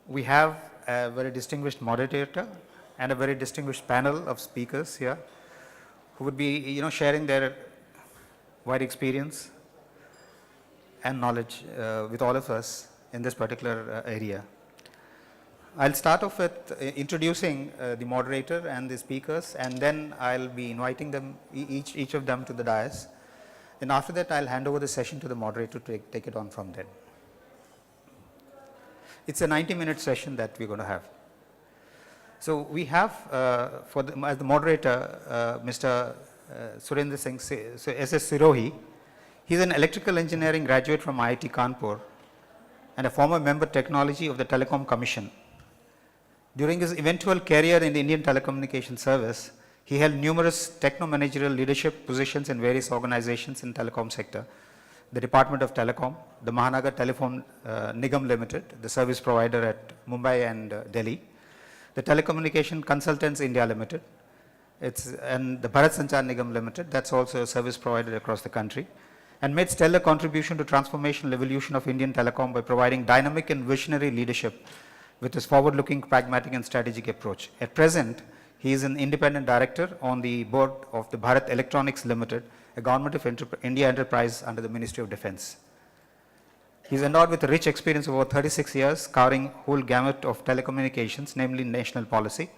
We have a very distinguished moderator and a very distinguished panel of speakers here who would be, sharing their wide experience and knowledge with all of us in this particular area. I'll start off with introducing the moderator and the speakers, and then I'll be inviting them, each of them to the dais. And after that, I'll hand over the session to the moderator to take it on from there. It's a 90-minute session that we're going to have. So we have, as the moderator, Mr. Surendra Singh, SS Sirohi. He's an electrical engineering graduate from IIT Kanpur and a former member technology of the Telecom Commission. During his eventual career in the Indian Telecommunications Service, he held numerous techno-managerial leadership positions in various organizations in telecom sector, the Department of Telecom, the Mahanagar Telephone Nigam Limited, the service provider at Mumbai and Delhi, the Telecommunication Consultants India Limited, and the Bharat Sanchar Nigam Limited, that's also a service provider across the country, and made stellar contribution to transformational evolution of Indian telecom by providing dynamic and visionary leadership with his forward-looking, pragmatic and strategic approach. At present, he is an independent director on the board of the Bharat Electronics Limited, a government of India enterprise under the Ministry of Defence. He is endowed with a rich experience of over 36 years, covering whole gamut of telecommunications, namely national policy,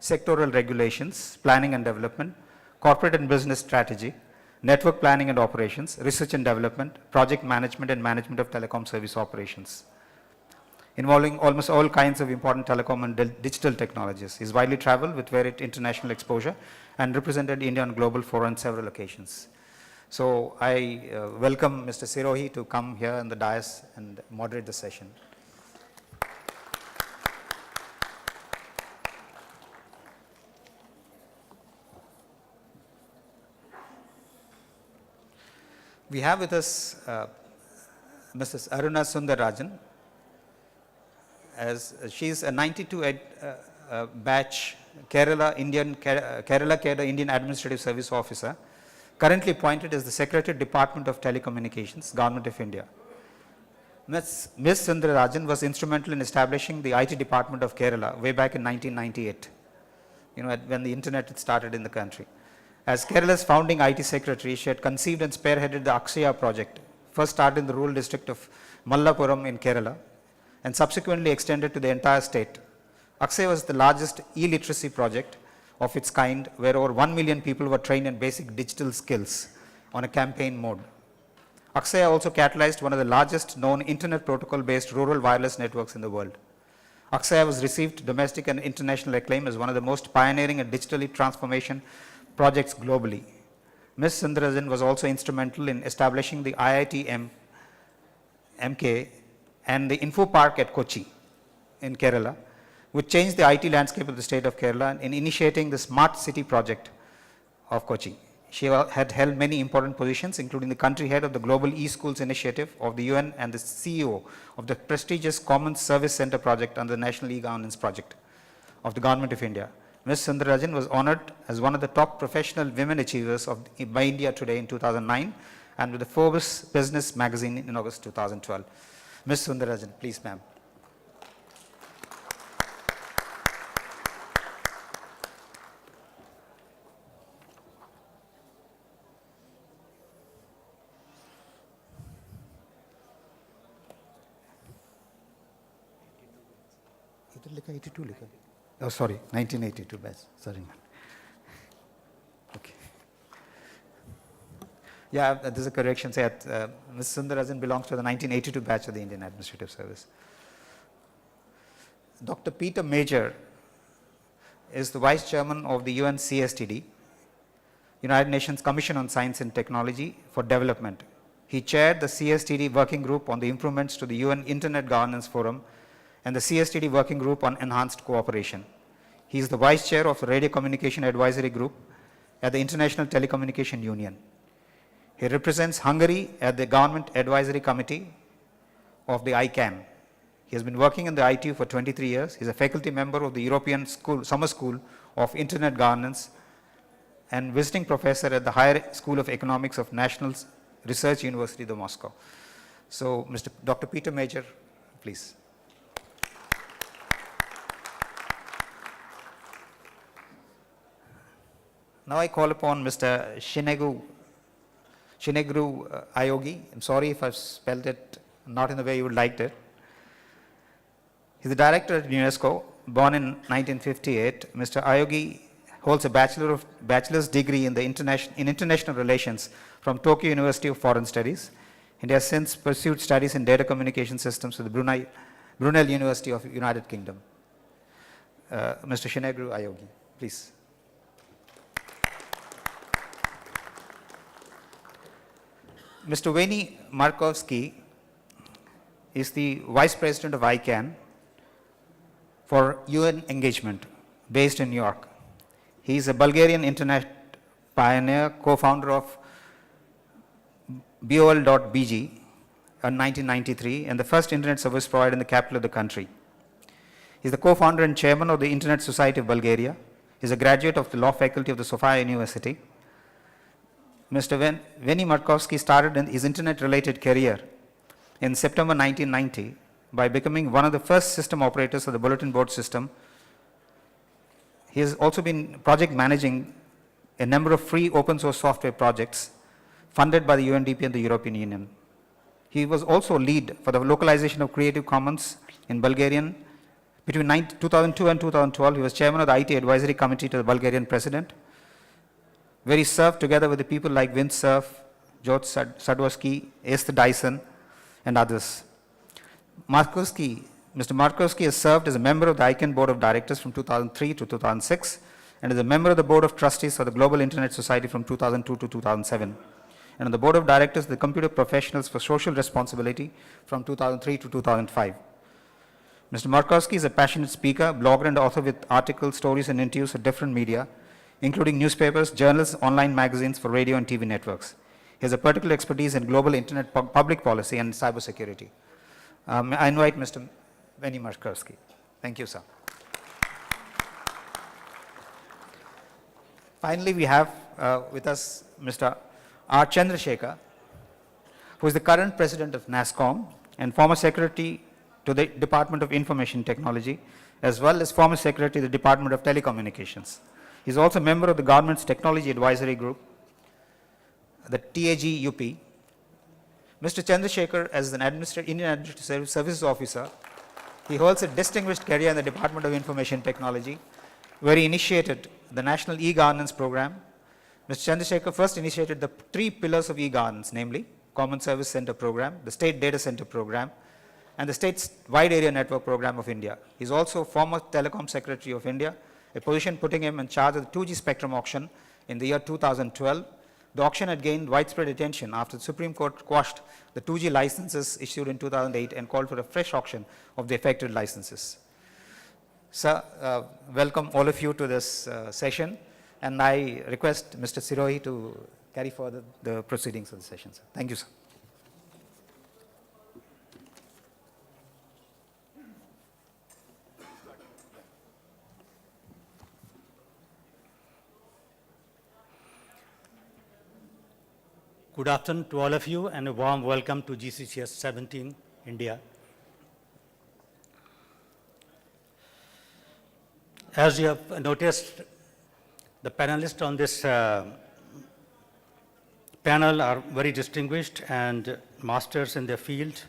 sectoral regulations, planning and development, corporate and business strategy, network planning and operations, research and development, project management and management of telecom service operations, involving almost all kinds of important telecom and digital technologies. He is widely traveled with varied international exposure and represented India on global fora on several occasions. So I welcome Mr. Sirohi to come here in the dais and moderate the session. We have with us Mrs. Aruna Sundararajan, as she is a 92 batch Kerala Cadre Indian Administrative Service Officer, currently appointed as the Secretary Department of Telecommunications, Government of India. Ms. Sundararajan was instrumental in establishing the IT Department of Kerala way back in 1998, when the internet had started in the country. As Kerala's founding IT Secretary, she had conceived and spearheaded the Akshaya project, first started in the rural district of Mallapuram in Kerala, and subsequently extended to the entire state. Akshaya was the largest e-literacy project of its kind, where over 1 million people were trained in basic digital skills on a campaign mode. Akshaya also catalyzed one of the largest known internet protocol-based rural wireless networks in the world. Akshaya was received domestic and international acclaim as one of the most pioneering and digitally transformation projects globally. Ms. Sundararajan was also instrumental in establishing the IIT MK and the Info Park at Kochi in Kerala, which changed the IT landscape of the state of Kerala in initiating the Smart City project of Kochi. She had held many important positions, including the country head of the Global E-Schools Initiative of the UN and the CEO of the prestigious Common Service Center project under the National E-Governance Project of the Government of India. Ms. Sundararajan was honored as one of the top professional women achievers by India Today in 2009 and with the Forbes Business magazine in August 2012. Ms. Sundararajan, please, ma'am. Oh, sorry, 1982 batch. Sorry, man. Okay. Yeah, there's a correction. Ms. Sundararajan belongs to the 1982 batch of the Indian Administrative Service. Dr. Peter Major is the Vice Chairman of the UN CSTD, United Nations Commission on Science and Technology for Development. He chaired the CSTD Working Group on the improvements to the UN Internet Governance Forum and the CSTD Working Group on Enhanced Cooperation. He is the Vice Chair of the Radio Communication Advisory Group at the International Telecommunication Union. He represents Hungary at the Government Advisory Committee of the ICANN. He has been working in the ITU for 23 years. He is a faculty member of the European Summer School of Internet Governance and visiting professor at the Higher School of Economics of National Research University of Moscow. So, Dr. Peter Major, please. Now I call upon Mr. Shigeru Aoyagi. I'm sorry if I've spelled it not in the way you would like it. He's the director at UNESCO, born in 1958. Mr. Aoyagi holds a bachelor's degree in international relations from Tokyo University of Foreign Studies. And he has since pursued studies in data communication systems with the Brunel University of United Kingdom. Mr. Shigeru Aoyagi, please. Mr. Veni Markovski is the Vice President of ICANN for UN engagement based in New York. He is a Bulgarian internet pioneer, co-founder of BOL.BG in 1993 and the first internet service provider in the capital of the country. He is the co-founder and chairman of the Internet Society of Bulgaria. He is a graduate of the law faculty of the Sofia University. Mr. Veni Markovski started his internet-related career in September 1990 by becoming one of the first system operators of the bulletin board system. He has also been project managing a number of free open source software projects funded by the UNDP and the European Union. He was also lead for the localization of Creative Commons in Bulgarian. Between 2002 and 2012, he was chairman of the IT Advisory Committee to the Bulgarian President, where he served together with the people like Vint Cerf, George Sadowski, Esther Dyson, and others. Mr. Markovski has served as a member of the ICANN Board of Directors from 2003 to 2006, and as a member of the Board of Trustees of the Global Internet Society from 2002 to 2007, and on the Board of Directors of the Computer Professionals for Social Responsibility from 2003 to 2005. Mr. Markovski is a passionate speaker, blogger, and author with articles, stories, and interviews for different media, including newspapers, journals, online magazines for radio and TV networks. He has a particular expertise in global internet public policy and cybersecurity. I invite Mr. Veni Markovski. Thank you, sir. Finally, we have with us Mr. R. Chandrashekar, who is the current president of NASSCOM and former secretary to the Department of Information Technology, as well as former secretary to the Department of Telecommunications. He is also a member of the government's Technology Advisory Group, the TAG-UP. Mr. Chandrashekar, as an Indian Administrative Services Officer, he holds a distinguished career in the Department of Information Technology, where he initiated the National E-Governance Program. Mr. Chandrashekar first initiated the 3 pillars of e-governance, namely Common Service Center Program, the State Data Center Program, and the State's Wide Area Network Program of India. He is also former Telecom Secretary of India, a position putting him in charge of the 2G spectrum auction in the year 2012. The auction had gained widespread attention after the Supreme Court quashed the 2G licenses issued in 2008 and called for a fresh auction of the affected licenses. Sir, welcome all of you to this session, and I request Mr. Sirohi to carry further the proceedings of the session. Sir. Thank you, sir. Good afternoon to all of you and a warm welcome to GCCS 17 India. As you have noticed, the panelists on this panel are very distinguished and masters in their field,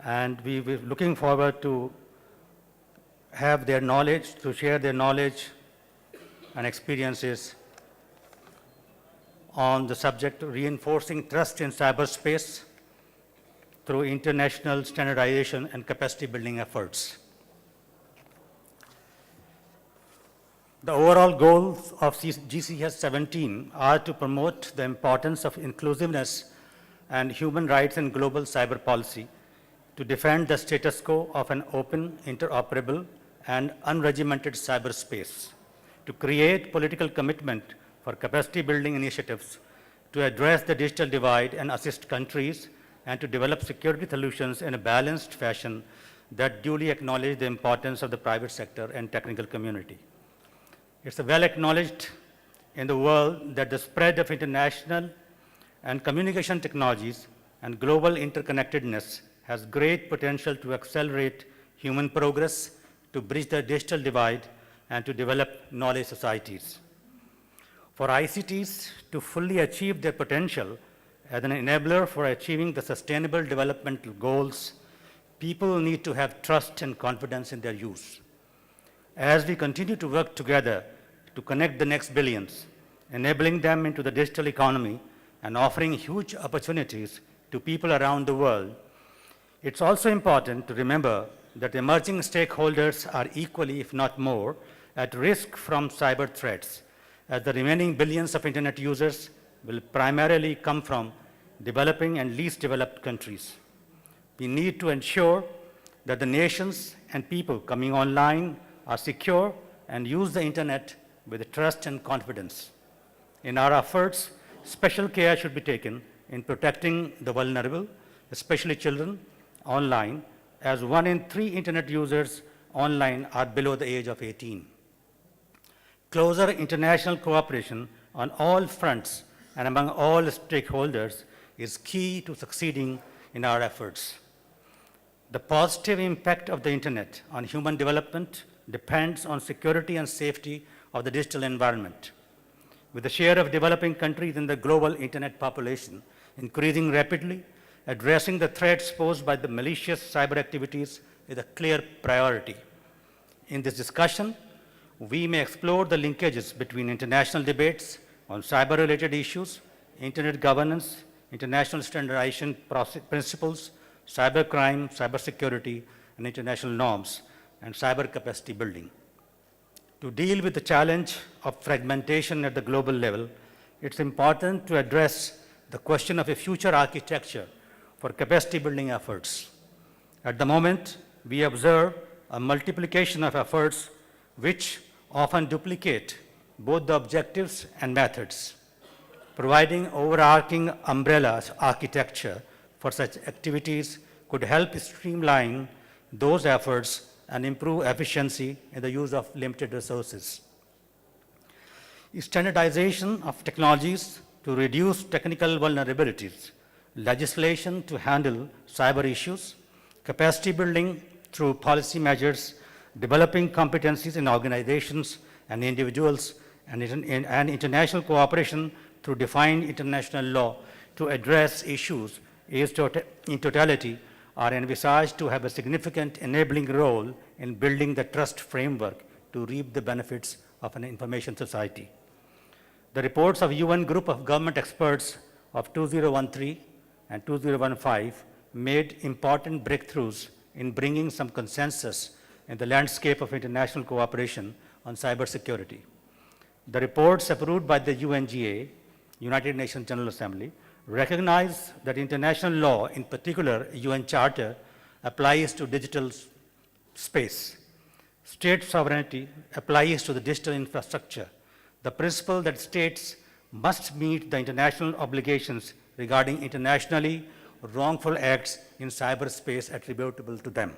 and we were looking forward to have their knowledge, to share their knowledge and experiences on the subject of reinforcing trust in cyberspace through international standardization and capacity building efforts. The overall goals of GCCS 17 are to promote the importance of inclusiveness and human rights in global cyber policy, to defend the status quo of an open, interoperable, and unregimented cyberspace, to create political commitment for capacity building initiatives, to address the digital divide and assist countries, and to develop security solutions in a balanced fashion that duly acknowledge the importance of the private sector and technical community. It's well acknowledged in the world that the spread of international and communication technologies and global interconnectedness has great potential to accelerate human progress, to bridge the digital divide, and to develop knowledge societies. For ICTs to fully achieve their potential as an enabler for achieving the sustainable development goals, people need to have trust and confidence in their use. As we continue to work together to connect the next billions, enabling them into the digital economy and offering huge opportunities to people around the world, it's also important to remember that emerging stakeholders are equally, if not more, at risk from cyber threats, as the remaining billions of internet users will primarily come from developing and least developed countries. We need to ensure that the nations and people coming online are secure and use the internet with trust and confidence. In our efforts, special care should be taken in protecting the vulnerable, especially children, online, as 1 in 3 internet users online are below the age of 18. Closer international cooperation on all fronts and among all stakeholders is key to succeeding in our efforts. The positive impact of the internet on human development depends on security and safety of the digital environment. With the share of developing countries in the global internet population increasing rapidly, addressing the threats posed by the malicious cyber activities is a clear priority. In this discussion, we may explore the linkages between international debates on cyber-related issues, internet governance, international standardization principles, cybercrime, cybersecurity, and international norms, and cyber capacity building. To deal with the challenge of fragmentation at the global level, it's important to address the question of a future architecture for capacity building efforts. At the moment, we observe a multiplication of efforts which often duplicate both the objectives and methods. Providing overarching umbrella architecture for such activities could help streamline those efforts and improve efficiency in the use of limited resources. Standardization of technologies to reduce technical vulnerabilities, legislation to handle cyber issues, capacity building through policy measures, developing competencies in organizations and individuals, and international cooperation through defined international law to address issues in totality are envisaged to have a significant enabling role in building the trust framework to reap the benefits of an information society. The reports of UN Group of Government Experts of 2013 and 2015 made important breakthroughs in bringing some consensus in the landscape of international cooperation on cybersecurity. The reports approved by the UNGA, United Nations General Assembly, recognize that international law, in particular UN Charter, applies to digital space. State sovereignty applies to the digital infrastructure. The principle that states must meet the international obligations regarding internationally wrongful acts in cyberspace attributable to them.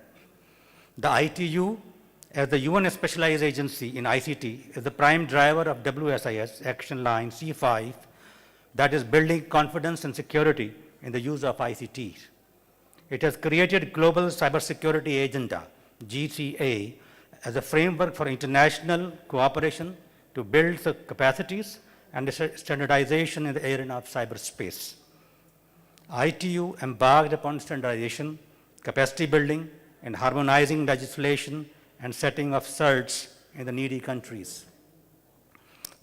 The ITU, as the UN specialized agency in ICT, is the prime driver of WSIS Action Line C5, that is building confidence and security in the use of ICT. It has created Global Cybersecurity Agenda, GCA, as a framework for international cooperation to build the capacities and standardization in the arena of cyberspace. ITU embarked upon standardization, capacity building, and harmonizing legislation and setting of certs in the needy countries.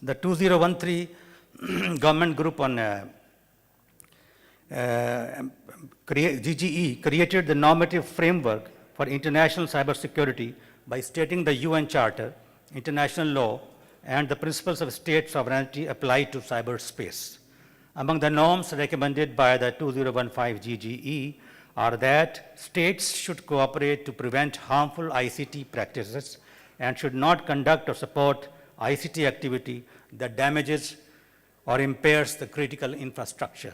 The 2013 Government Group on GGE created the normative framework for international cybersecurity by stating the UN Charter, international law, and the principles of state sovereignty applied to cyberspace. Among the norms recommended by the 2015 GGE are that states should cooperate to prevent harmful ICT practices and should not conduct or support ICT activity that damages or impairs the critical infrastructure.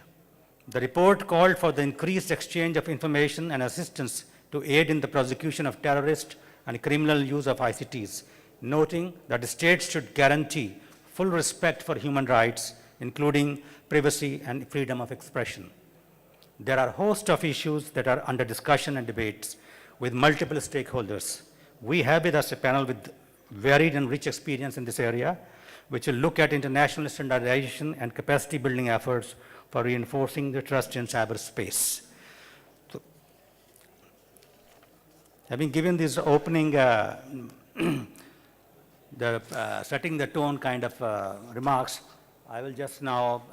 The report called for the increased exchange of information and assistance to aid in the prosecution of terrorist and criminal use of ICTs, noting that the states should guarantee full respect for human rights, including privacy and freedom of expression. There are a host of issues that are under discussion and debates with multiple stakeholders. We have with us a panel with varied and rich experience in this area. which will look at international standardization and capacity building efforts for reinforcing the trust in cyberspace. So, having given this opening, setting the tone kind of remarks, I will just now,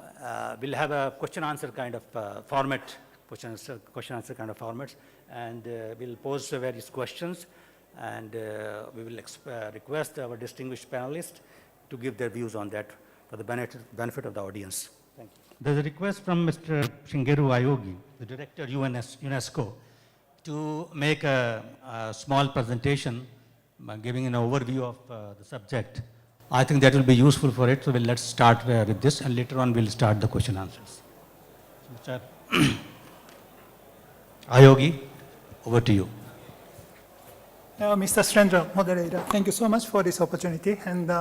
we'll have a question-answer kind of format, question-answer kind of formats, and we'll pose various questions, and we will request our distinguished panelists to give their views on that for the benefit of the audience. Thank you. There's a request from Mr. Shigeru Aoyagi, the director of UNESCO, to make a small presentation giving an overview of the subject. I think that will be useful for it, so let's start with this, and later on we'll start the question answers. Mr. Aoyagi, over to you. Mr. Surendra, moderator, thank you so much for this opportunity. And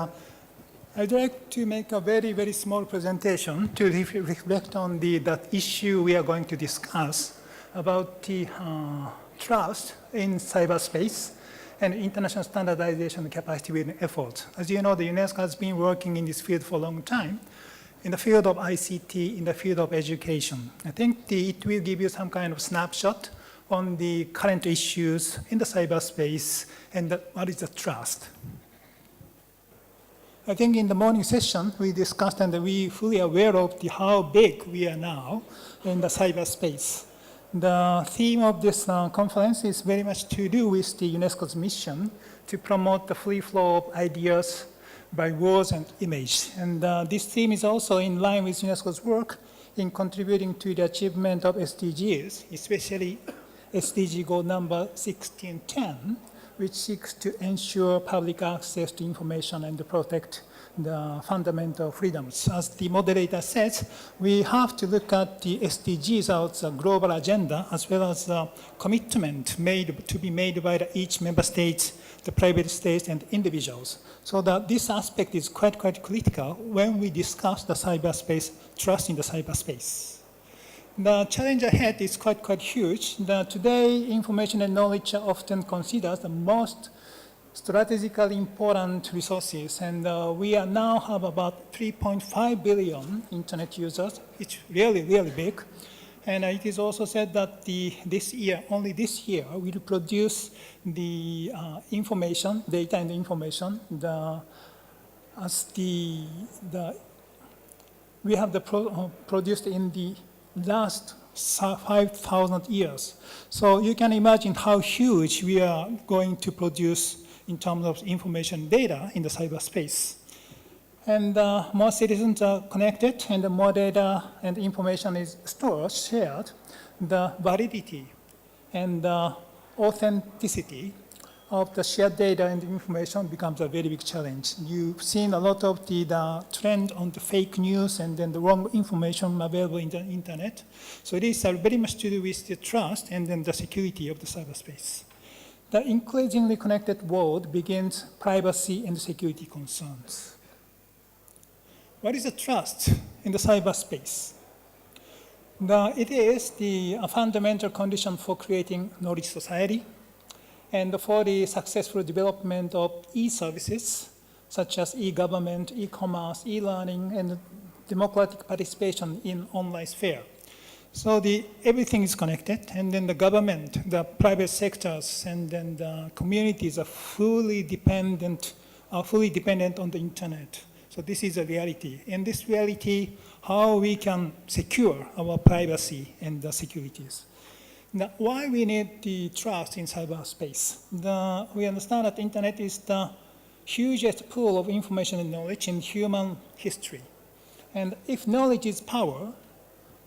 I'd like to make a very, very small presentation to reflect on that issue we are going to discuss about the trust in cyberspace and international standardization and capacity building efforts. As you know, the UNESCO has been working in this field for a long time, in the field of ICT, in the field of education. I think it will give you some kind of snapshot on the current issues in the cyberspace and what is the trust. I think in the morning session, we discussed and we fully aware of how big we are now in the cyberspace. The theme of this conference is very much to do with the UNESCO's mission to promote the free flow of ideas by words and image. And this theme is also in line with UNESCO's work in contributing to the achievement of SDGs, especially SDG goal number 1610, which seeks to ensure public access to information and to protect the fundamental freedoms. As the moderator says, we have to look at the SDGs as a global agenda, as well as a commitment to be made by each member state, the private states, and individuals. So that this aspect is quite critical when we discuss the cyberspace, trust in the cyberspace. The challenge ahead is quite huge. Today, information and knowledge are often considered the most strategically important resources, and we now have about 3.5 billion internet users. It's really big. And it is also said that only this year, we will produce the information, data and information, we have produced in the last 5,000 years. So you can imagine how huge we are going to produce in terms of information data in the cyberspace. And more citizens are connected, and the more data and information is stored, shared, the validity and the authenticity of the shared data and information becomes a very big challenge. You've seen a lot of the trend on the fake news and then the wrong information available in the internet. So it is very much to do with the trust and then the security of the cyberspace. The increasingly connected world begins privacy and security concerns. What is the trust in the cyberspace? It is the fundamental condition for creating knowledge society and for the successful development of e-services, such as e-government, e-commerce, e-learning, and democratic participation in online sphere. So everything is connected, and then the government, the private sectors, and then the communities are fully dependent on the internet. So this is a reality. In this reality, how we can secure our privacy and the securities. Now, why we need the trust in cyberspace? We understand that the internet is the hugest pool of information and knowledge in human history. And if knowledge is power,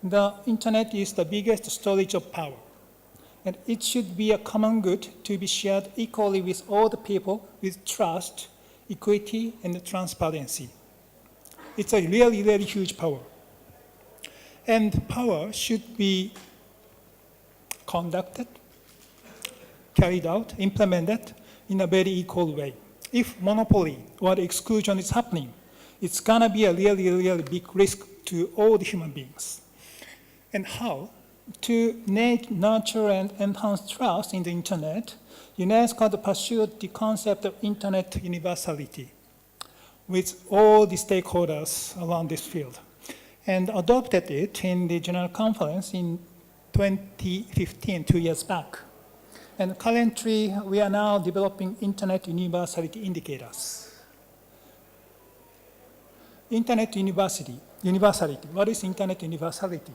the internet is the biggest storage of power. And it should be a common good to be shared equally with all the people with trust, equity, and transparency. It's a really huge power. And power should be conducted, carried out, implemented in a very equal way. If monopoly or exclusion is happening, it's gonna be a really big risk to all the human beings. And how? To nurture and enhance trust in the internet, UNESCO pursued the concept of internet universality. with all the stakeholders around this field and adopted it in the General Conference in 2015, 2 years back. And currently, we are now developing Internet Universality Indicators. Internet Universality. What is Internet Universality?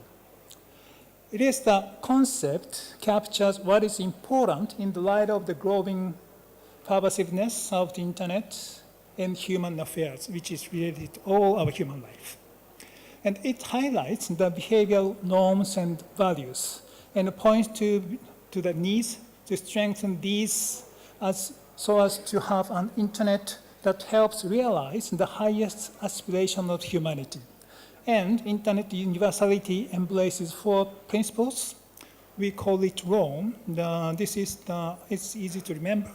It is the concept captures what is important in the light of the growing pervasiveness of the Internet and human affairs, which is related to all our human life. And it highlights the behavioral norms and values and points to the needs to strengthen these so as to have an Internet that helps realize the highest aspiration of humanity. And Internet Universality embraces 4 principles. We call it ROAM. It's easy to remember.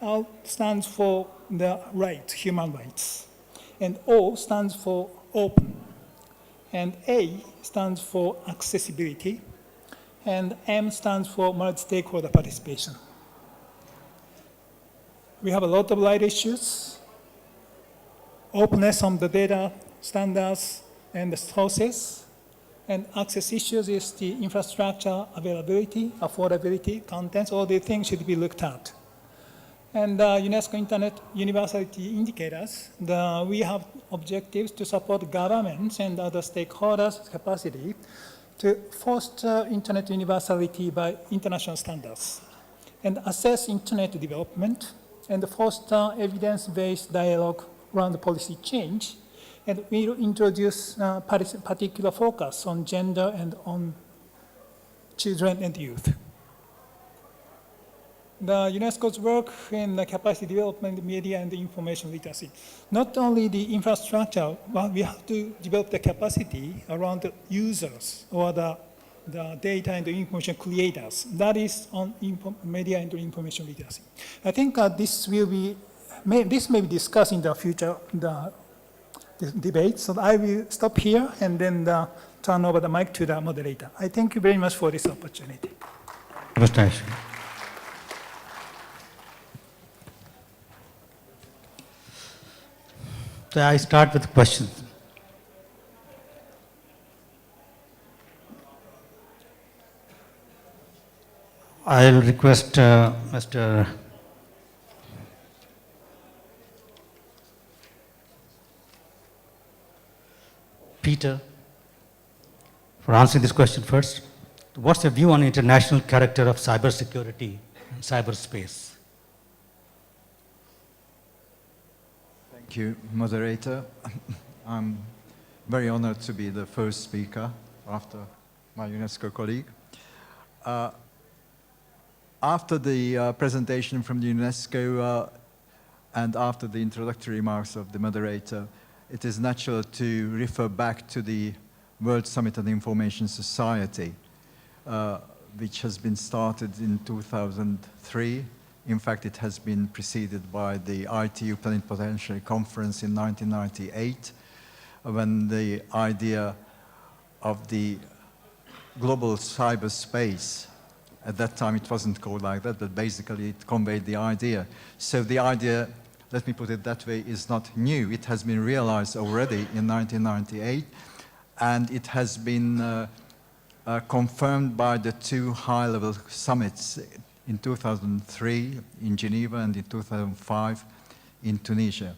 R stands for the right, human rights. And O stands for open. And A stands for accessibility. And M stands for multi-stakeholder participation. We have a lot of right issues. Openness on the data, standards, and the sources. And access issues is the infrastructure, availability, affordability, contents, all these things should be looked at. And UNESCO Internet Universality Indicators, we have objectives to support governments and other stakeholders' capacity to foster Internet universality by international standards, and assess Internet development, and foster evidence-based dialogue around the policy change. And we will introduce particular focus on gender and on children and youth. The UNESCO's work in the capacity development, media, and the information literacy. Not only the infrastructure, but we have to develop the capacity around the users or the data and the information creators. That is on media and information literacy. I think this may be discussed in the future the debate. So I will stop here and then turn over the mic to the moderator. I thank you very much for this opportunity. So I start with questions. I'll request Mr. Peter for answering this question first. What's your view on international character of cybersecurity and cyberspace? Thank you, moderator. I'm very honored to be the first speaker after my UNESCO colleague. After the presentation from the UNESCO and after the introductory remarks of the moderator, it is natural to refer back to the World Summit on Information Society, which has been started in 2003. In fact, it has been preceded by the ITU Plenipotentiary Conference in 1998, when the idea of the global cyberspace, at that time it wasn't called like that, but basically it conveyed the idea. So the idea, let me put it that way, is not new. It has been realized already in 1998, and it has been confirmed by the 2 high-level summits in 2003 in Geneva and in 2005 in Tunisia.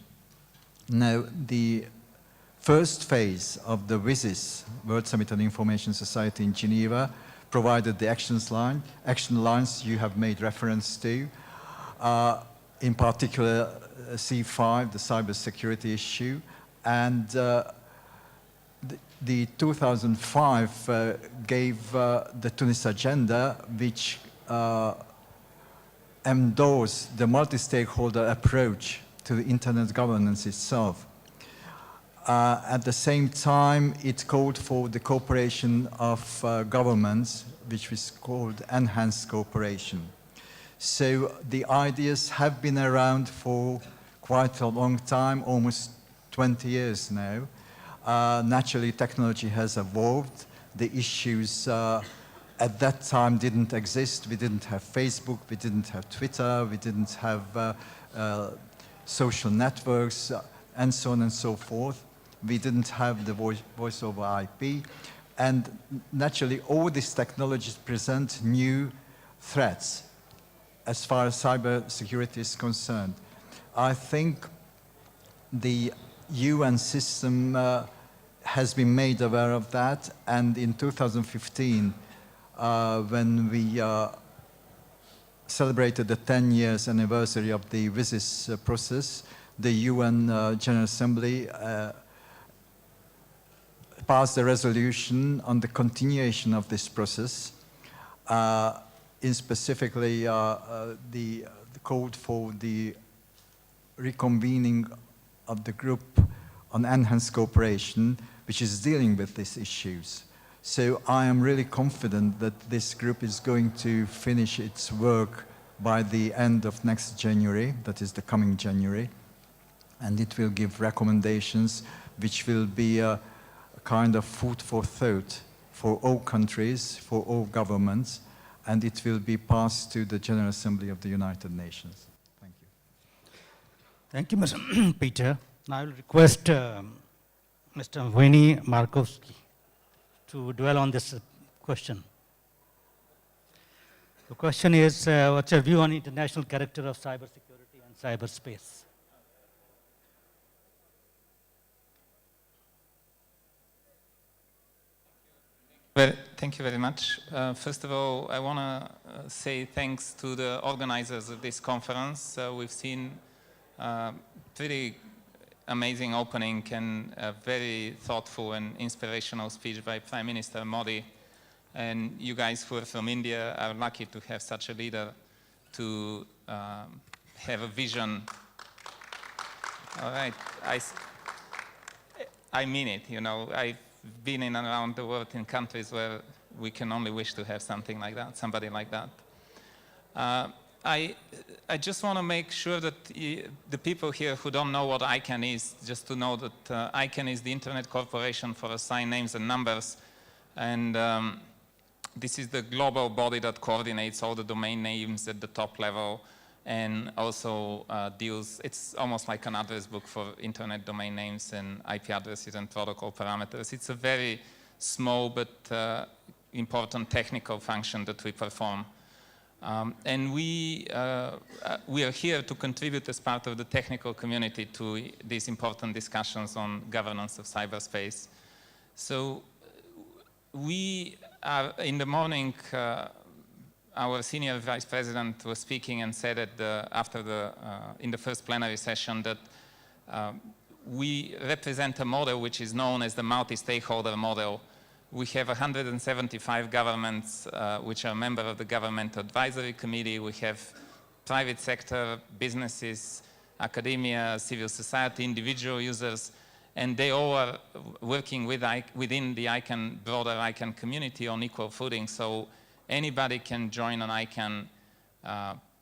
Now, the first phase of the WSIS, World Summit on Information Society in Geneva, provided the action lines you have made reference to, in particular C5, the cybersecurity issue, and the 2005 gave the Tunis agenda, which endorsed the multi-stakeholder approach to the internet governance itself. At the same time, it called for the cooperation of governments, which was called enhanced cooperation. So the ideas have been around for quite a long time, almost 20 years now. Naturally, technology has evolved. The issues at that time didn't exist. We didn't have Facebook, we didn't have Twitter, we didn't have social networks, and so on and so forth. We didn't have the voice over IP. And naturally, all these technologies present new threats as far as cybersecurity is concerned. I think the UN system has been made aware of that, and in 2015, when we celebrated the 10 years anniversary of the WSIS process, the UN General Assembly passed a resolution on the continuation of this process, in specifically the called for the reconvening of the group on enhanced cooperation, which is dealing with these issues. So I am really confident that this group is going to finish its work by the end of next January, that is the coming January, and it will give recommendations which will be a kind of food for thought for all countries, for all governments, and it will be passed to the General Assembly of the United Nations. Thank you. Thank you, Mr. Peter. Now I will request Mr. Veni Markovski to dwell on this question. The question is, what's your view on international character of cybersecurity and cyberspace? Well, thank you very much. First of all, I want to say thanks to the organizers of this conference. We've seen pretty amazing opening and a very thoughtful and inspirational speech by Prime Minister Modi. And you guys who are from India are lucky to have such a leader to have a vision. All right, I mean it, you know. I've been in and around the world in countries where we can only wish to have something like that, somebody like that. I just want to make sure that the people here who don't know what ICANN is, just to know that ICANN is the Internet Corporation for Assigned Names and Numbers, and this is the global body that coordinates all the domain names at the top level and also deals, it's almost like an address book for internet domain names and IP addresses and protocol parameters. It's a very small but important technical function that we perform. And we are here to contribute as part of the technical community to these important discussions on governance of cyberspace. So we are, in the morning, our senior vice president was speaking and said that in the first plenary session that we represent a model which is known as the multi-stakeholder model. We have 175 governments which are members of the Government Advisory Committee. We have private sector, businesses, academia, civil society, individual users, and they all are working within the ICANN, broader ICANN community on equal footing. So anybody can join an ICANN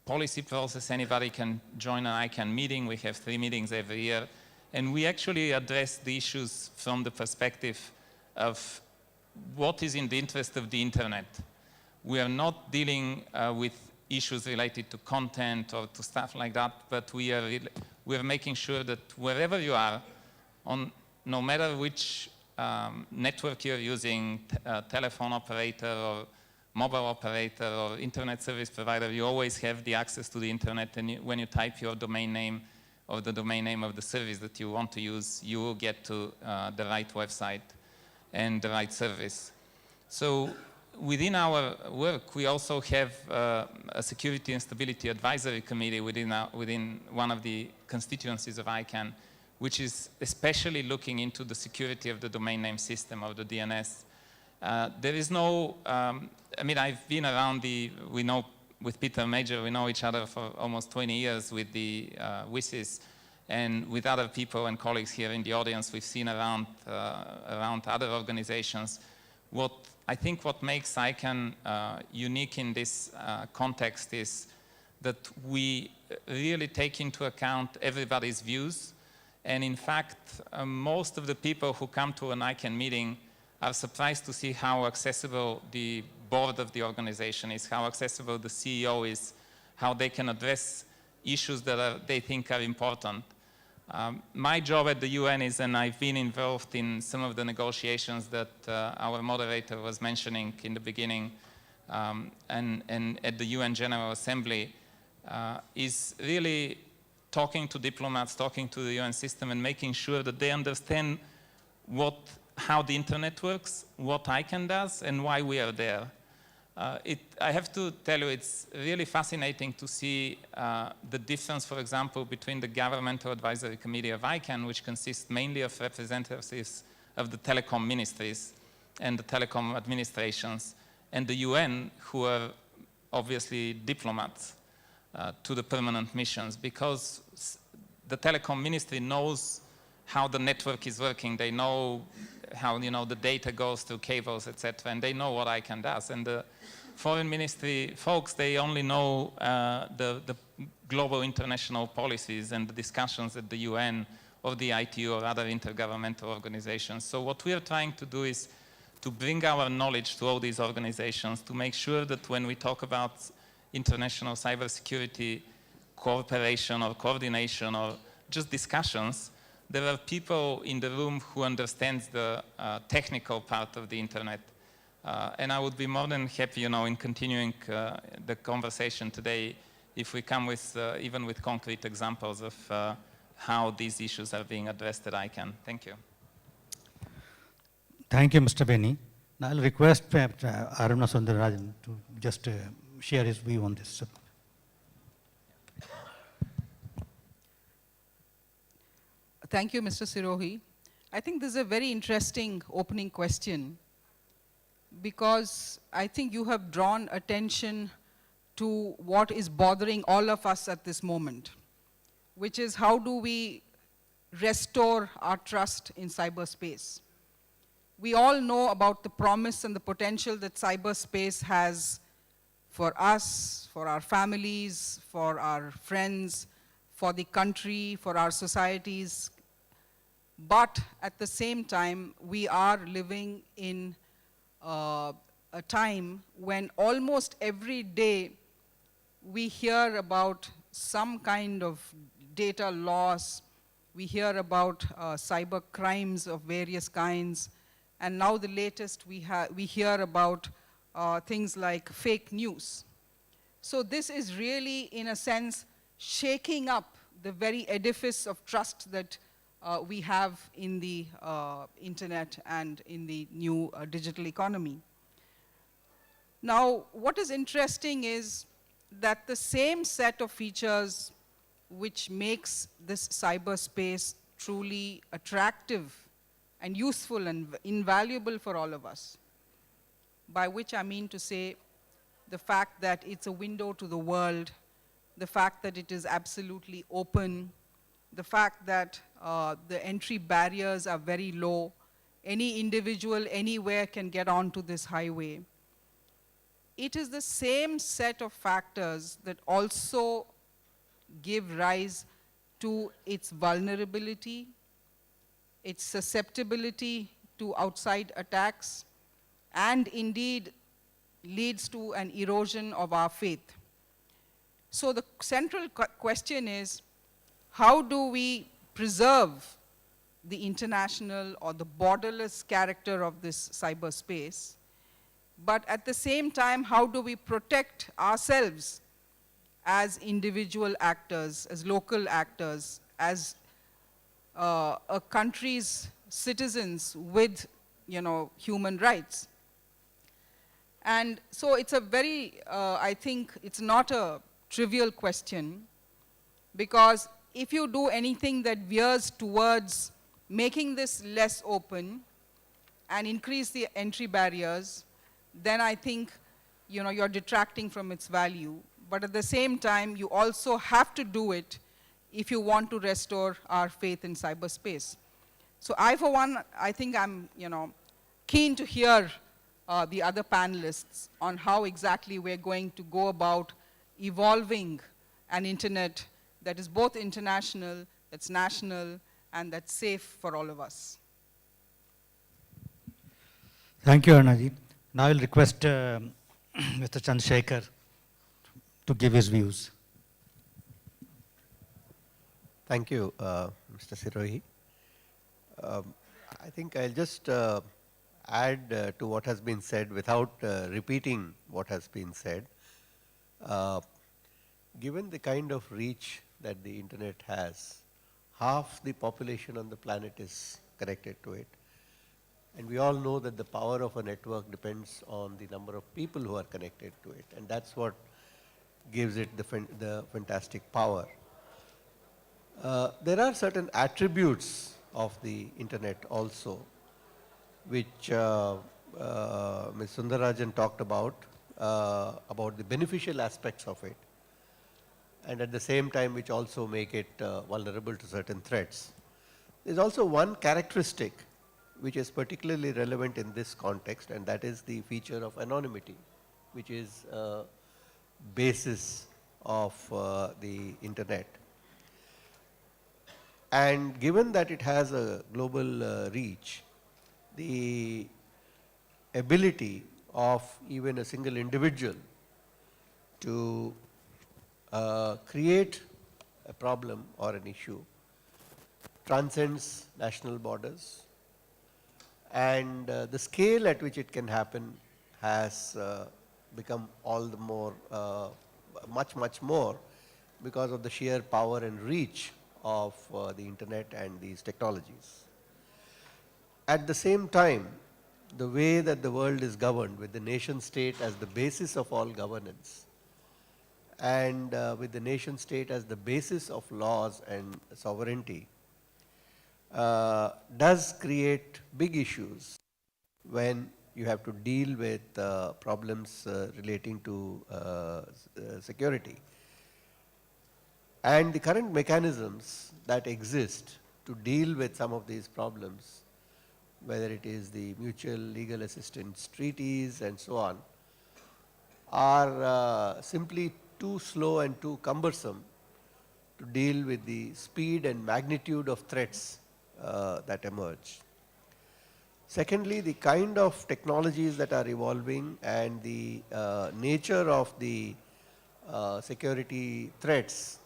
policy process, anybody can join an ICANN meeting. We have 3 meetings every year. And we actually address the issues from the perspective of what is in the interest of the internet. We are not dealing with issues related to content or to stuff like that, but we are making sure that wherever you are, no matter which network you're using, telephone operator or mobile operator or internet service provider, you always have the access to the internet, and when you type your domain name or the domain name of the service that you want to use, you will get to the right website and the right service. So within our work, we also have a Security and Stability Advisory Committee within one of the constituencies of ICANN, which is especially looking into the security of the domain name system, of the DNS. There is no, I mean, I've been around we know with Peter Major, we know each other for almost 20 years with the WSIS, and with other people and colleagues here in the audience, we've seen around other organizations. I think what makes ICANN unique in this context is that we really take into account everybody's views. And in fact, most of the people who come to an ICANN meeting are surprised to see how accessible the board of the organization is, how accessible the CEO is, how they can address issues that they think are important. My job at the UN is, and I've been involved in some of the negotiations that our moderator was mentioning in the beginning, and at the UN General Assembly, is really talking to diplomats, talking to the UN system, and making sure that they understand how the internet works, what ICANN does, and why we are there. I have to tell you, it's really fascinating to see the difference, for example, between the Governmental Advisory Committee of ICANN, which consists mainly of representatives of the telecom ministries and the telecom administrations, and the UN, who are obviously diplomats to the permanent missions, because the telecom ministry knows how the network is working. They know how the data goes through cables, etc., and they know what ICANN does. And the foreign ministry folks, they only know the global international policies and the discussions at the UN or the ITU or other intergovernmental organizations. So what we are trying to do is to bring our knowledge to all these organizations, to make sure that when we talk about international cybersecurity cooperation or coordination or just discussions, there are people in the room who understand the technical part of the internet. And I would be more than happy, in continuing the conversation today if we come with, even with concrete examples of how these issues are being addressed at ICANN. Thank you. Thank you, Mr. Veni. Now I'll request Aruna Sundararajan to just share his view on this. Thank you, Mr. Sirohi. I think this is a very interesting opening question, because I think you have drawn attention to what is bothering all of us at this moment, which is how do we restore our trust in cyberspace. We all know about the promise and the potential that cyberspace has for us, for our families, for our friends, for the country, for our societies. But at the same time, we are living in a time when almost every day we hear about some kind of data loss, we hear about cyber crimes of various kinds, and now the latest we hear about things like fake news. So this is really, in a sense, shaking up the very edifice of trust that we have in the internet and in the new digital economy. Now, what is interesting is that the same set of features which makes this cyberspace truly attractive and useful and invaluable for all of us, by which I mean to say the fact that it's a window to the world, the fact that it is absolutely open, the fact that the entry barriers are very low, any individual anywhere can get onto this highway. It is the same set of factors that also give rise to its vulnerability, its susceptibility to outside attacks, and indeed leads to an erosion of our faith. So the central question is, how do we preserve the international or the borderless character of this cyberspace? But at the same time, how do we protect ourselves as individual actors, as local actors, as a country's citizens with, human rights? And so it's a very, I think it's not a trivial question, because if you do anything that veers towards making this less open and increase the entry barriers, then I think you're detracting from its value. But at the same time, you also have to do it if you want to restore our faith in cyberspace. So I, for one, I think I'm keen to hear the other panelists on how exactly we're going to go about evolving an internet that is both international, that's national, and that's safe for all of us. Thank you, Arunaji. Now I'll request Mr. Chandrashekar to give his views. Thank you, Mr. Sirohi. I think I'll just add to what has been said without repeating what has been said. Given the kind of reach that the internet has, half the population on the planet is connected to it. And we all know that the power of a network depends on the number of people who are connected to it. And that's what gives it the fantastic power. There are certain attributes of the internet also, which Ms. Sundararajan talked about the beneficial aspects of it, and at the same time which also make it vulnerable to certain threats. There's also one characteristic which is particularly relevant in this context, and that is the feature of anonymity, which is a basis of the internet. And given that it has a global reach, the ability of even a single individual to create a problem or an issue transcends national borders, and the scale at which it can happen has become all the more, much more, because of the sheer power and reach of the internet and these technologies. At the same time, the way that the world is governed, with the nation state as the basis of all governance, and with the nation state as the basis of laws and sovereignty, does create big issues when you have to deal with problems relating to security. And the current mechanisms that exist to deal with some of these problems, whether it is the mutual legal assistance treaties and so on, are simply too slow and too cumbersome to deal with the speed and magnitude of threats that emerge. Secondly, the kind of technologies that are evolving and the nature of the security threats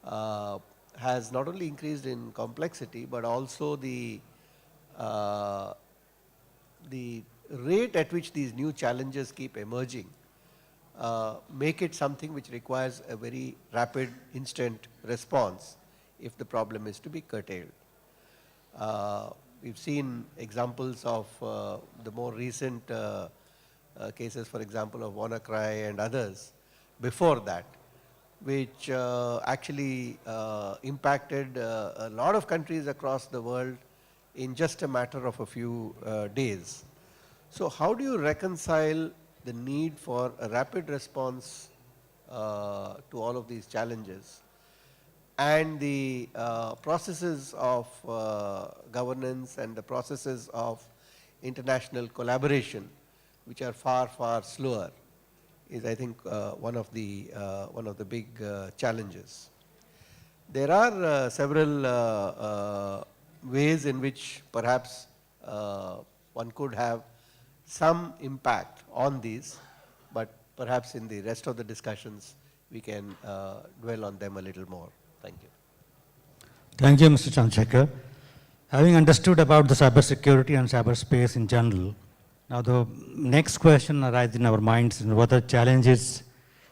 has not only increased in complexity, but also the rate at which these new challenges keep emerging make it something which requires a very rapid, instant response if the problem is to be curtailed. We've seen examples of the more recent cases, for example, of WannaCry and others before that, which actually impacted a lot of countries across the world in just a matter of a few days. So how do you reconcile the need for a rapid response to all of these challenges and the processes of governance and the processes of international collaboration, which are far, far slower, is, I think, one of the big challenges. There are several ways in which perhaps one could have some impact on these, but perhaps in the rest of the discussions we can dwell on them a little more. Thank you. Thank you, Mr. Chandrashekar. Having understood about the cybersecurity and cyberspace in general, now the next question arises in our minds: what are challenges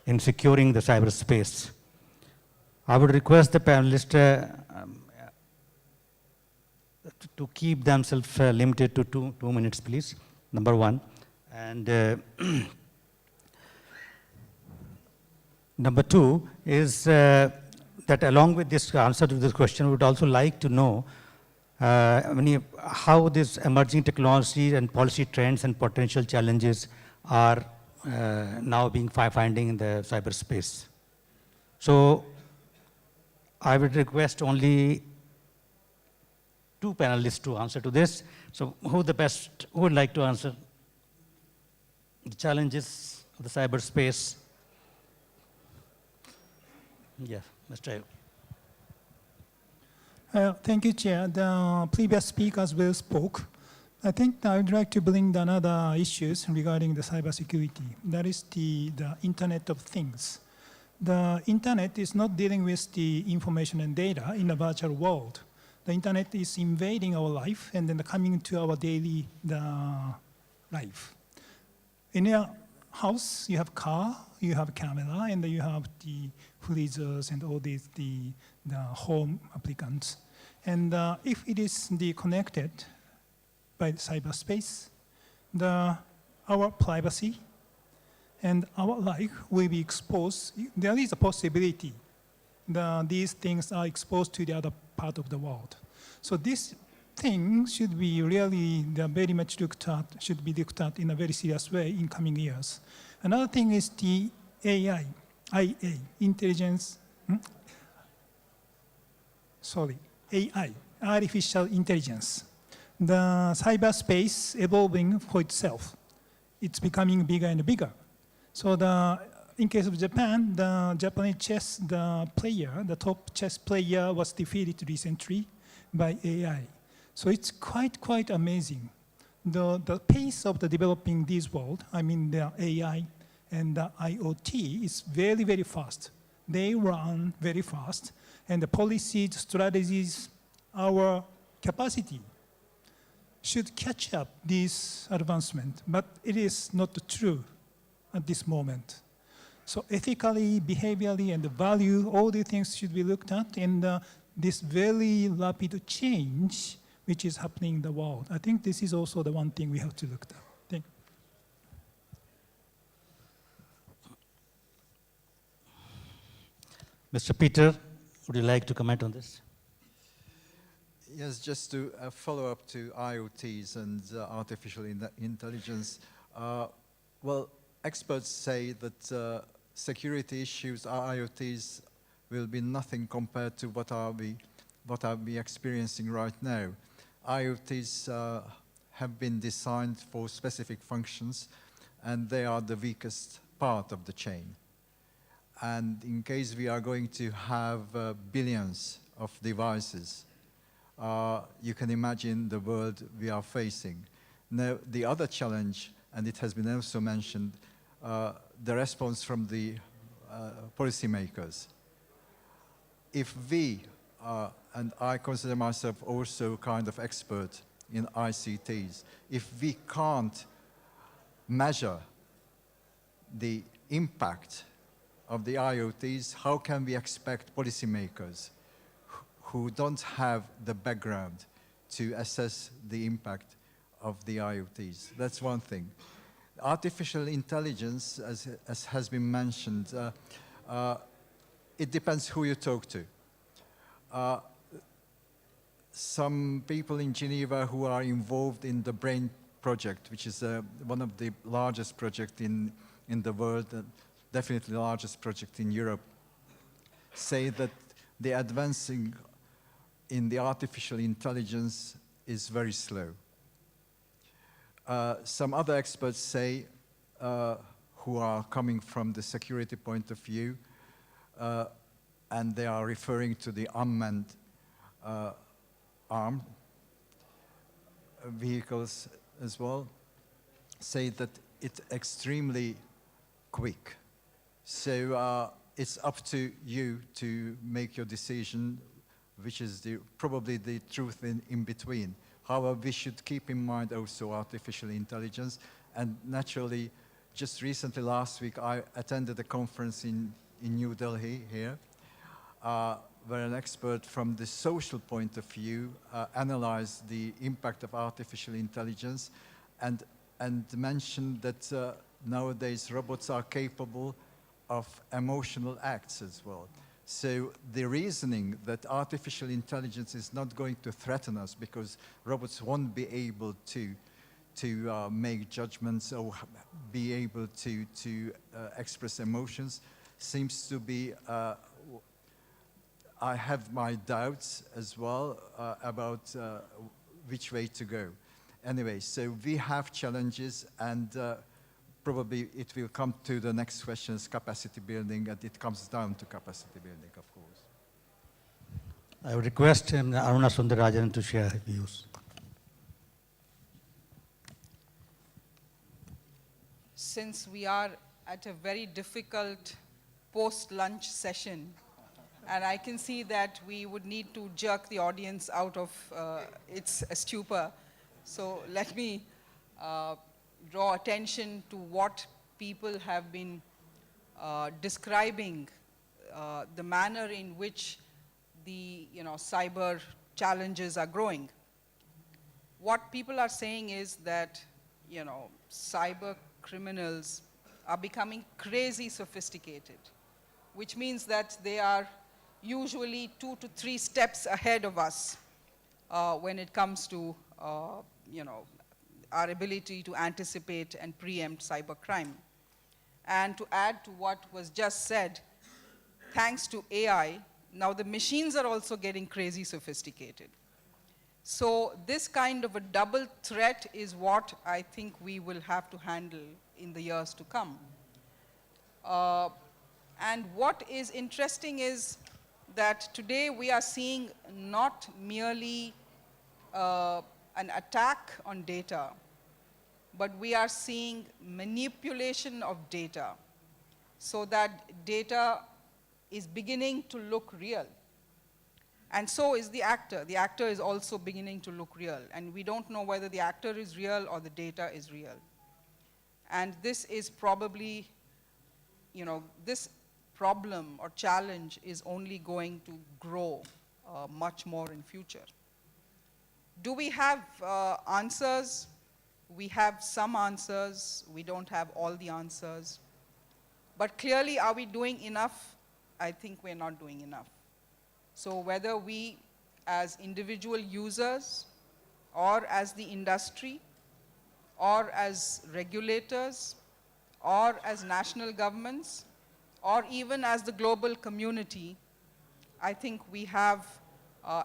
in securing the cyberspace? I would request the panelists to keep themselves limited to two minutes, please. Number one. And number two is that along with this answer to this question, we would also like to know how these emerging technologies and policy trends and potential challenges are now being finding in the cyberspace. So I would request only two panelists to answer to this. So who would like to answer the challenges of the cyberspace? Yeah, Mr. Thank you, Chair. The previous speakers well spoke. I think I would like to bring another issues regarding the cybersecurity. That is the Internet of Things. the internet is not dealing with the information and data in a virtual world. The internet is invading our life and then coming to our daily life. In your house, you have car, you have camera, and you have the freezers and all these the home applicants. And if it is connected by cyberspace, our privacy and our life will be exposed. There is a possibility that these things are exposed to the other part of the world. So this thing should be really very much should be looked at in a very serious way in coming years. Another thing is the AI, AI, artificial intelligence. The cyberspace evolving for itself. It's becoming bigger and bigger. So in case of Japan, the Japanese chess the top chess player was defeated recently by AI. So it's quite amazing. The pace of the developing this world, I mean the AI and the IoT is very, very fast. They run very fast, and the policies, strategies, our capacity should catch up this advancement, but it is not true at this moment. So ethically, behaviorally, and the value, all these things should be looked at in this very rapid change which is happening in the world. I think this is also the one thing we have to look at. Thank you. Mr. Peter, would you like to comment on this? Yes, just to follow up to IoTs and artificial intelligence. Well, experts say that security issues, IoTs, will be nothing compared to what are we experiencing right now. IoTs have been designed for specific functions, and they are the weakest part of the chain. And in case we are going to have billions of devices, you can imagine the world we are facing. Now, the other challenge, and it has been also mentioned, the response from the policymakers. If we, and I consider myself also kind of expert in ICTs, if we can't measure the impact of the IoTs, how can we expect policymakers who don't have the background to assess the impact of the IoTs? That's one thing. Artificial intelligence, as has been mentioned, it depends who you talk to. Some people in Geneva who are involved in the BRAIN project, which is one of the largest projects in the world, definitely the largest project in Europe, say that the advancing in the artificial intelligence is very slow. Some other experts say, who are coming from the security point of view, and they are referring to the unmanned armed vehicles as well, say that it's extremely quick. So it's up to you to make your decision, which is probably the truth in between. However, we should keep in mind also artificial intelligence. And naturally, just recently, last week, I attended a conference in New Delhi here, where an expert from the social point of view analyzed the impact of artificial intelligence and mentioned that nowadays robots are capable of emotional acts as well. So the reasoning that artificial intelligence is not going to threaten us because robots won't be able to make judgments or be able to express emotions seems to be, I have my doubts as well about which way to go. Anyway, so we have challenges, and probably it will come to the next questions, capacity building, and it comes down to capacity building, of course. I would request Aruna Sundararajan to share his views. Since we are at a very difficult post-lunch session. And I can see that we would need to jerk the audience out of its stupor. So let me draw attention to what people have been describing the manner in which the cyber challenges are growing. What people are saying is that cyber criminals are becoming crazy sophisticated, which means that they are usually 2 to 3 steps ahead of us when it comes to our ability to anticipate and preempt cybercrime. And to add to what was just said, thanks to AI, now the machines are also getting crazy sophisticated. So this kind of a double threat is what I think we will have to handle in the years to come. And what is interesting is that today we are seeing not merely an attack on data, but we are seeing manipulation of data so that data is beginning to look real. And so is the actor. The actor is also beginning to look real. And we don't know whether the actor is real or the data is real. And this is probably, this problem or challenge is only going to grow much more in future. Do we have answers? We have some answers. We don't have all the answers. But clearly, are we doing enough? I think we're not doing enough. So whether we as individual users or as the industry or as regulators or as national governments or even as the global community, I think we have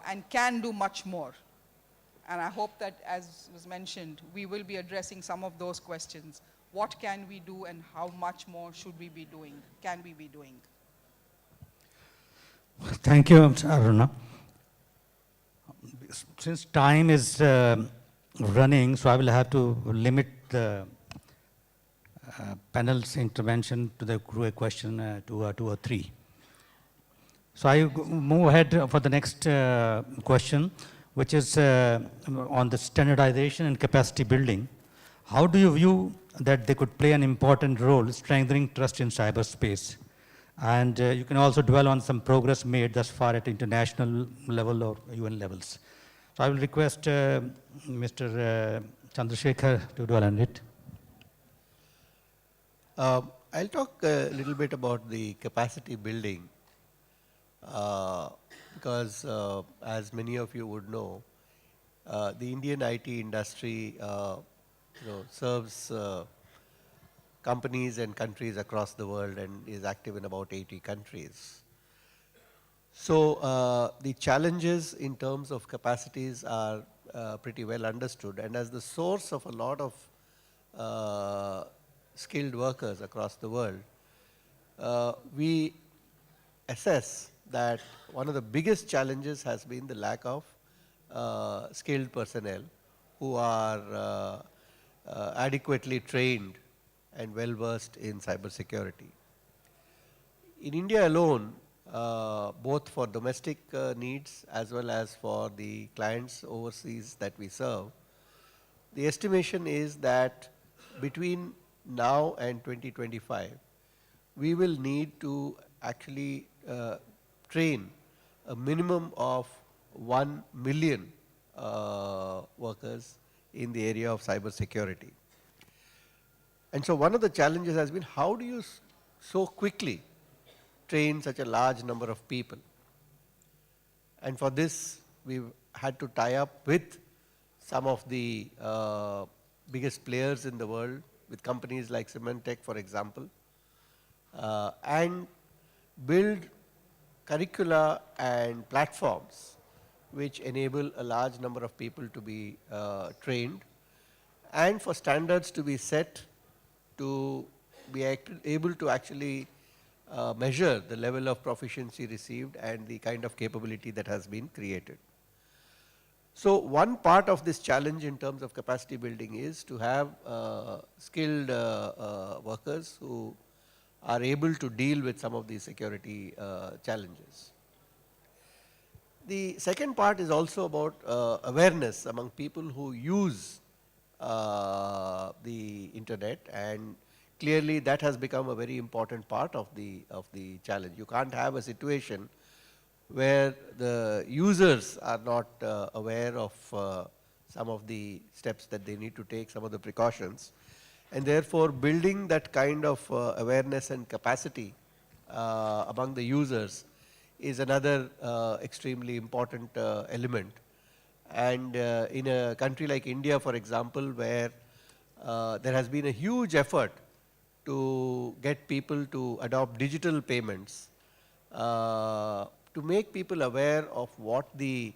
and can do much more. And I hope that, as was mentioned, we will be addressing some of those questions. What can we do and how much more should we be doing, can we be doing? Thank you, Aruna. Since time is running, so I will have to limit the panel's intervention to the question 2 or 3. So I move ahead for the next question, which is on the standardization and capacity building. How do you view that they could play an important role strengthening trust in cyberspace? And you can also dwell on some progress made thus far at international level or UN levels. So I will request Mr. Chandrashekar to dwell on it. I'll talk a little bit about the capacity building because as many of you would know, the Indian IT industry serves companies and countries across the world and is active in about 80 countries. So the challenges in terms of capacities are pretty well understood, and as the source of a lot of skilled workers across the world, we assess that one of the biggest challenges has been the lack of skilled personnel who are adequately trained and well versed in cybersecurity. In India alone, both for domestic needs as well as for the clients overseas that we serve, the estimation is that between now and 2025, we will need to actually train a minimum of 1 million workers in the area of cybersecurity. And so one of the challenges has been, how do you so quickly train such a large number of people? And for this, we've had to tie up with some of the biggest players in the world, with companies like Symantec, for example, and build curricula and platforms which enable a large number of people to be trained, and for standards to be set to be able to actually measure the level of proficiency received and the kind of capability that has been created. So one part of this challenge in terms of capacity building is to have skilled workers who are able to deal with some of these security challenges. The second part is also about awareness among people who use the internet, and clearly that has become a very important part of the challenge. You can't have a situation where the users are not aware of some of the steps that they need to take, some of the precautions, and therefore building that kind of awareness and capacity among the users is another extremely important element. And in a country like India, for example, where there has been a huge effort to get people to adopt digital payments, to make people aware of what the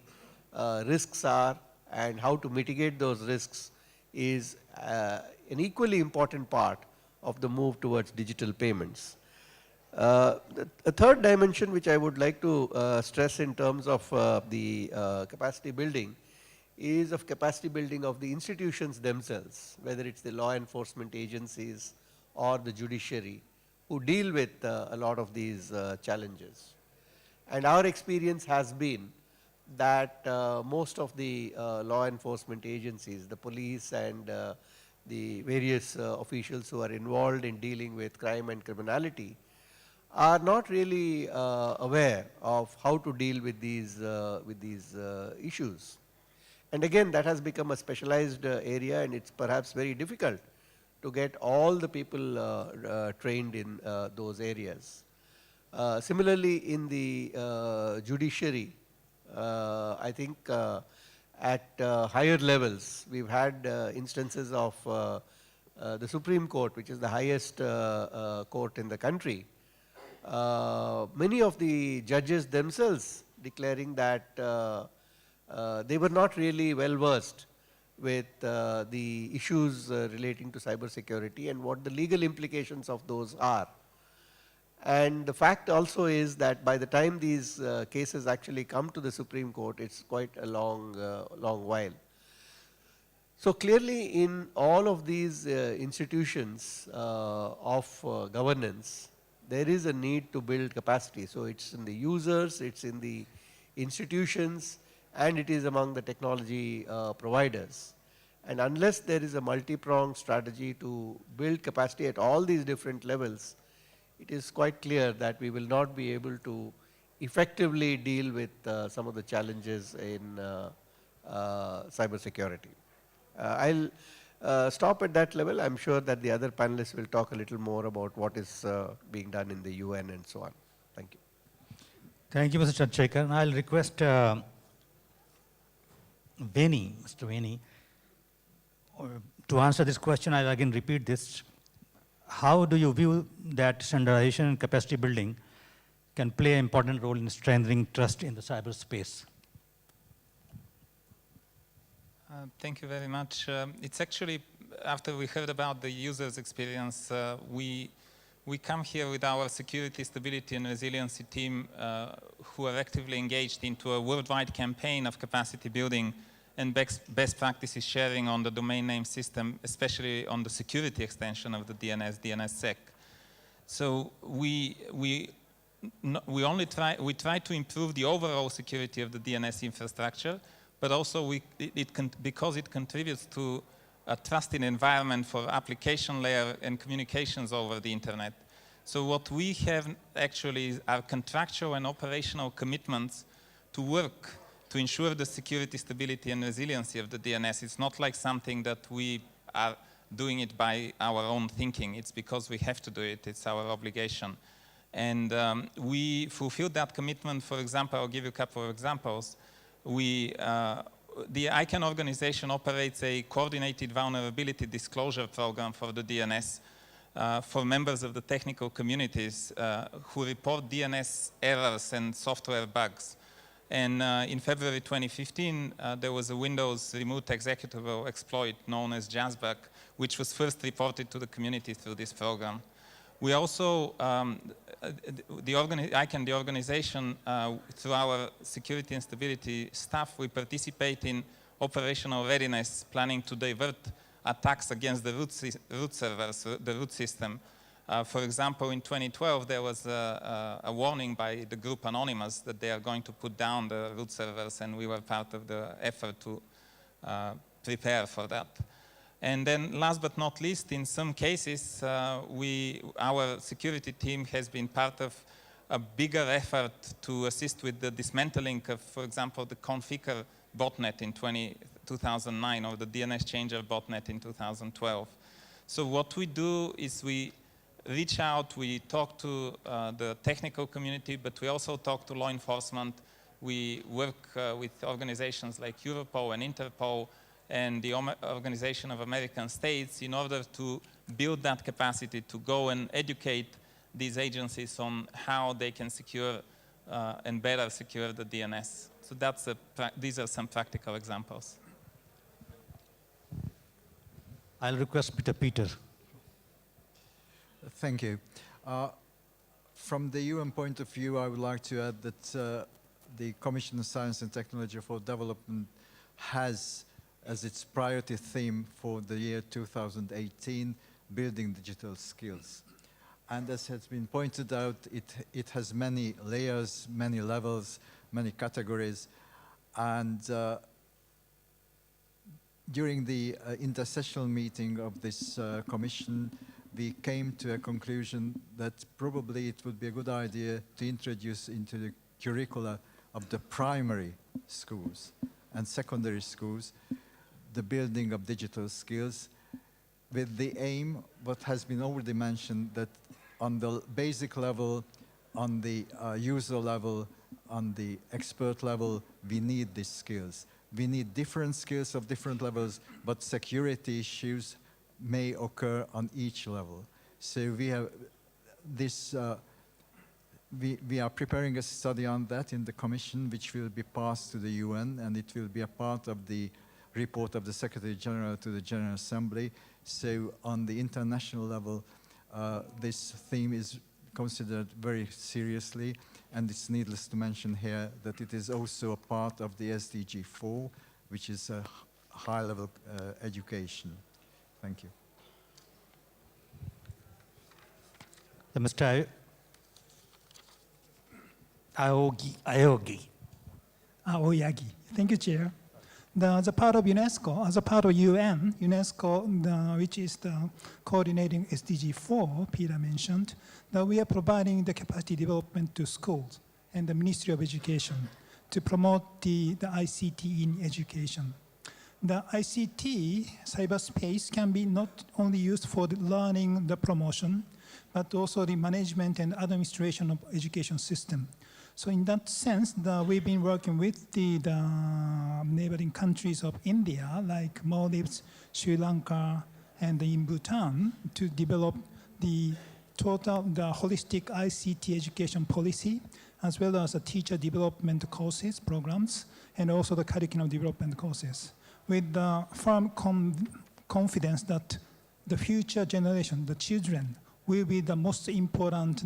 risks are and how to mitigate those risks is an equally important part of the move towards digital payments. The third dimension which I would like to stress in terms of the capacity building is of capacity building of the institutions themselves, whether it's the law enforcement agencies or the judiciary, who deal with a lot of these challenges. And our experience has been that most of the law enforcement agencies, the police and the various officials who are involved in dealing with crime and criminality, are not really aware of how to deal with these issues. And again, that has become a specialized area, and it's perhaps very difficult to get all the people trained in those areas. Similarly, in the judiciary, I think at higher levels, we've had instances of the Supreme Court, which is the highest court in the country. Many of the judges themselves declaring that they were not really well versed with the issues relating to cybersecurity and what the legal implications of those are. And the fact also is that by the time these cases actually come to the Supreme Court, it's quite a long while. So clearly in all of these institutions of governance, there is a need to build capacity. So it's in the users, it's in the institutions, and it is among the technology providers. And unless there is a multi-pronged strategy to build capacity at all these different levels, it is quite clear that we will not be able to effectively deal with some of the challenges in cybersecurity. I'll stop at that level. I'm sure that the other panelists will talk a little more about what is being done in the UN and so on. Thank you. Thank you, Mr. Chandrashekar. I'll request Veni, Mr. Veni, to answer this question. I'll again repeat this. How do you view that standardization and capacity building can play an important role in strengthening trust in the cyberspace? Thank you very much. It's actually, after we heard about the user's experience, we come here with our security, stability, and resiliency team who are actively engaged into a worldwide campaign of capacity building and best practices sharing on the domain name system, especially on the security extension of the DNSSEC. So we try to improve the overall security of the DNS infrastructure, but also because it contributes to a trusted environment for application layer and communications over the internet. So what we have actually are contractual and operational commitments to work to ensure the security, stability, and resiliency of the DNS. It's not like something that we are doing it by our own thinking. It's because we have to do it. It's our obligation. And we fulfilled that commitment. For example, I'll give you a couple of examples. The ICANN organization operates a coordinated vulnerability disclosure program for the DNS for members of the technical communities who report DNS errors and software bugs. And in February 2015, there was a Windows remote executable exploit known as JASBug, which was first reported to the community through this program. We also, ICANN, the organization, through our security and stability staff, we participate in operational readiness, planning to divert attacks against the root servers, the root system, For example, in 2012, there was a warning by the group Anonymous that they are going to put down the root servers, and we were part of the effort to prepare for that. And then last but not least, in some cases, our security team has been part of a bigger effort to assist with the dismantling of, for example, the Configure botnet in 2009 or the DNS changer botnet in 2012. So what we do is we reach out, we talk to the technical community, but we also talk to law enforcement. We work with organizations like Europol and Interpol and the Organization of American States in order to build that capacity to go and educate these agencies on how they can secure and better secure the DNS. So these are some practical examples. I'll request Peter. Thank you. From the UN point of view, I would like to add that the Commission on Science and Technology for Development has as its priority theme for the year 2018, building digital skills. And as has been pointed out, it has many layers, many levels, many categories. And during the intersessional meeting of this commission, we came to a conclusion that probably it would be a good idea to introduce into the curricula of the primary schools and secondary schools the building of digital skills, with the aim, what has been already mentioned, that on the basic level, on the user level, on the expert level, we need these skills. We need different skills of different levels, but security issues may occur on each level. So we have this, we are preparing a study on that in the Commission, which will be passed to the UN, and it will be a part of the report of the Secretary General to the General Assembly. So on the international level, this theme is considered very seriously, and it's needless to mention here that it is also a part of the SDG 4, which is a high-level education. Thank you. Mr. Aoyagi. Thank you, Chair. As a part of UNESCO, as a part of UN, UNESCO, which is the coordinating SDG 4, Peter mentioned, that we are providing the capacity development to schools and the Ministry of Education to promote the ICT in education. The ICT, cyberspace, can be not only used for the learning, the promotion, but also the management and administration of education system. So in that sense, we've been working with the neighboring countries of India, like Maldives, Sri Lanka, and in Bhutan, to develop the holistic ICT education policy, as well as the teacher development courses, programs, and also the curriculum development courses, with the firm confidence that the future generation, the children, will be the most important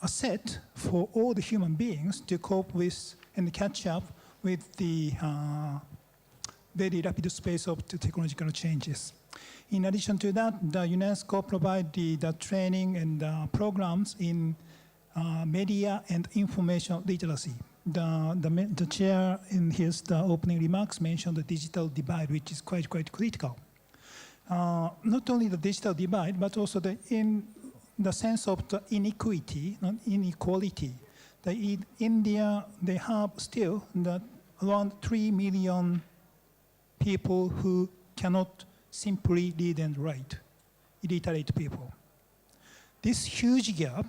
asset for all the human beings to cope with and catch up with the very rapid space of the technological changes. In addition to that, the UNESCO provides the training and programs in media and information literacy. The chair in his opening remarks mentioned the digital divide, which is quite critical. Not only the digital divide, but also in the sense of the inequality. In India, they have still around 3 million people who cannot simply read and write, illiterate people. This huge gap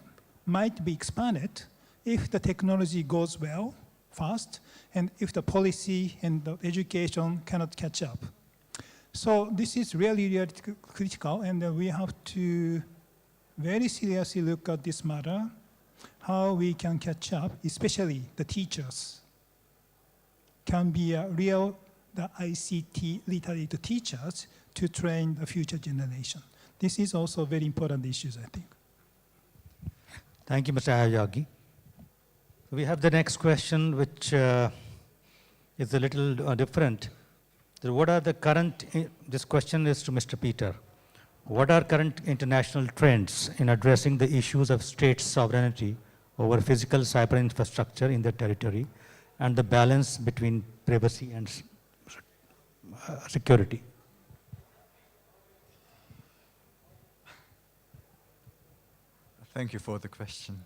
might be expanded if the technology goes well, fast, and if the policy and the education cannot catch up. So this is really critical, and we have to very seriously look at this matter, how we can catch up, especially the teachers can be the ICT literate teachers to train the future generation. This is also very important issues, I think. Thank you, Mr. Aoyagi. We have the next question, which is a little different. So what are the current, this question is to Mr. Peter. What are current international trends in addressing the issues of state sovereignty over physical cyber infrastructure in their territory and the balance between privacy and security? Thank you for the question.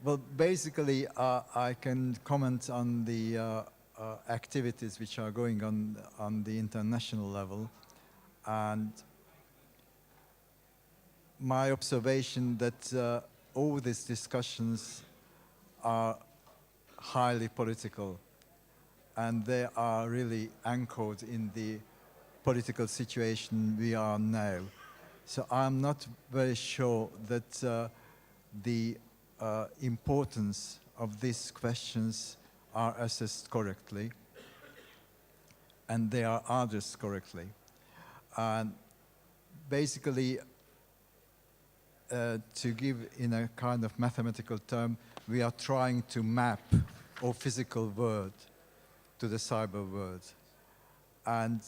Well, basically, I can comment on the activities which are going on the international level. And my observation that all these discussions are highly political, and they are really anchored in the political situation we are now. So I'm not very sure that the importance of these questions are assessed correctly, and they are addressed correctly. And basically, to give in a kind of mathematical term, we are trying to map our physical world to the cyber world. And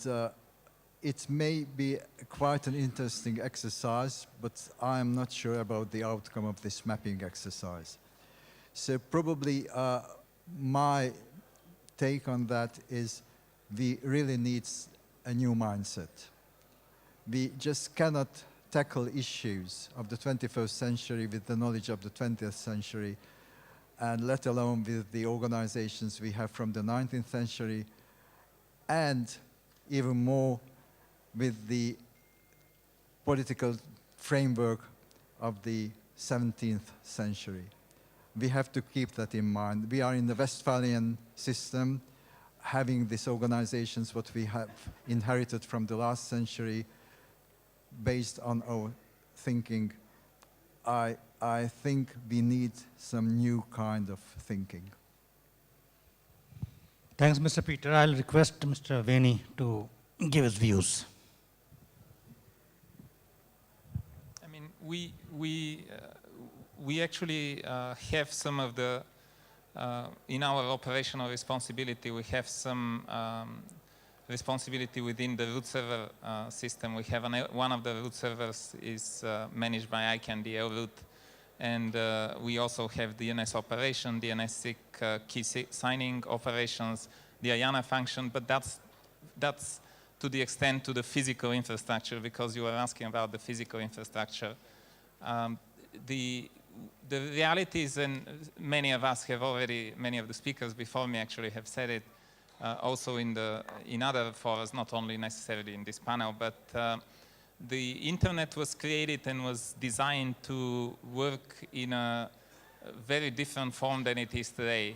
it may be quite an interesting exercise, but I am not sure about the outcome of this mapping exercise. So probably my take on that is we really need a new mindset. We just cannot tackle issues of the 21st century with the knowledge of the 20th century, and let alone with the organizations we have from the 19th century, and even more with the political framework of the 17th century. We have to keep that in mind. We are in the Westphalian system, having these organizations, what we have inherited from the last century, based on our thinking. I think we need some new kind of thinking. Thanks, Mr. Peter. I'll request Mr. Veni to give his views. I mean, we actually have some of the, in our operational responsibility, we have some responsibility within the root server system. We have one of the root servers is managed by ICANN, the root, and we also have DNS operation, DNS key signing operations, the IANA function, but that's to the extent to the physical infrastructure, because you were asking about the physical infrastructure. The reality is, and many of us have already, many of the speakers before me actually have said it, also in other forums, not only necessarily in this panel, but the internet was created and was designed to work in a very different form than it is today.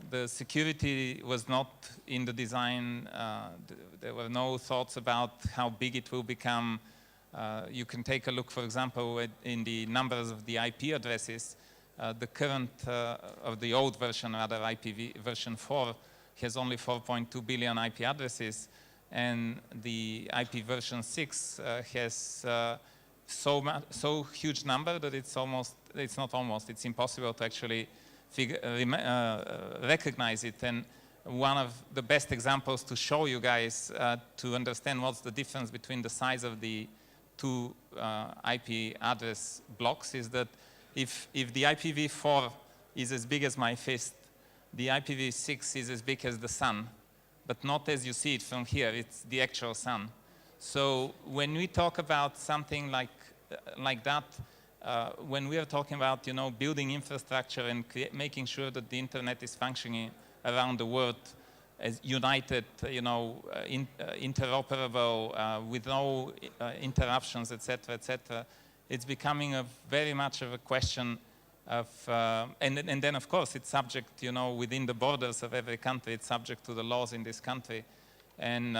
The security was not in the design. There were no thoughts about how big it will become. You can take a look, for example, in the numbers of the IP addresses. The current, of the old version, rather IPv version 4, has only 4.2 billion IP addresses, and the IP version 6 has so huge number that it's impossible to actually recognize it. And one of the best examples to show you guys to understand what's the difference between the size of the two IP address blocks is that if the IPv4 is as big as my fist, the IPv6 is as big as the sun, but not as you see it from here. It's the actual sun. So when we talk about something like that, when we are talking about building infrastructure and making sure that the internet is functioning around the world as united, interoperable, with no interruptions, etc., etc., it's becoming very much of a question of, and then of course it's subject, within the borders of every country, it's subject to the laws in this country. And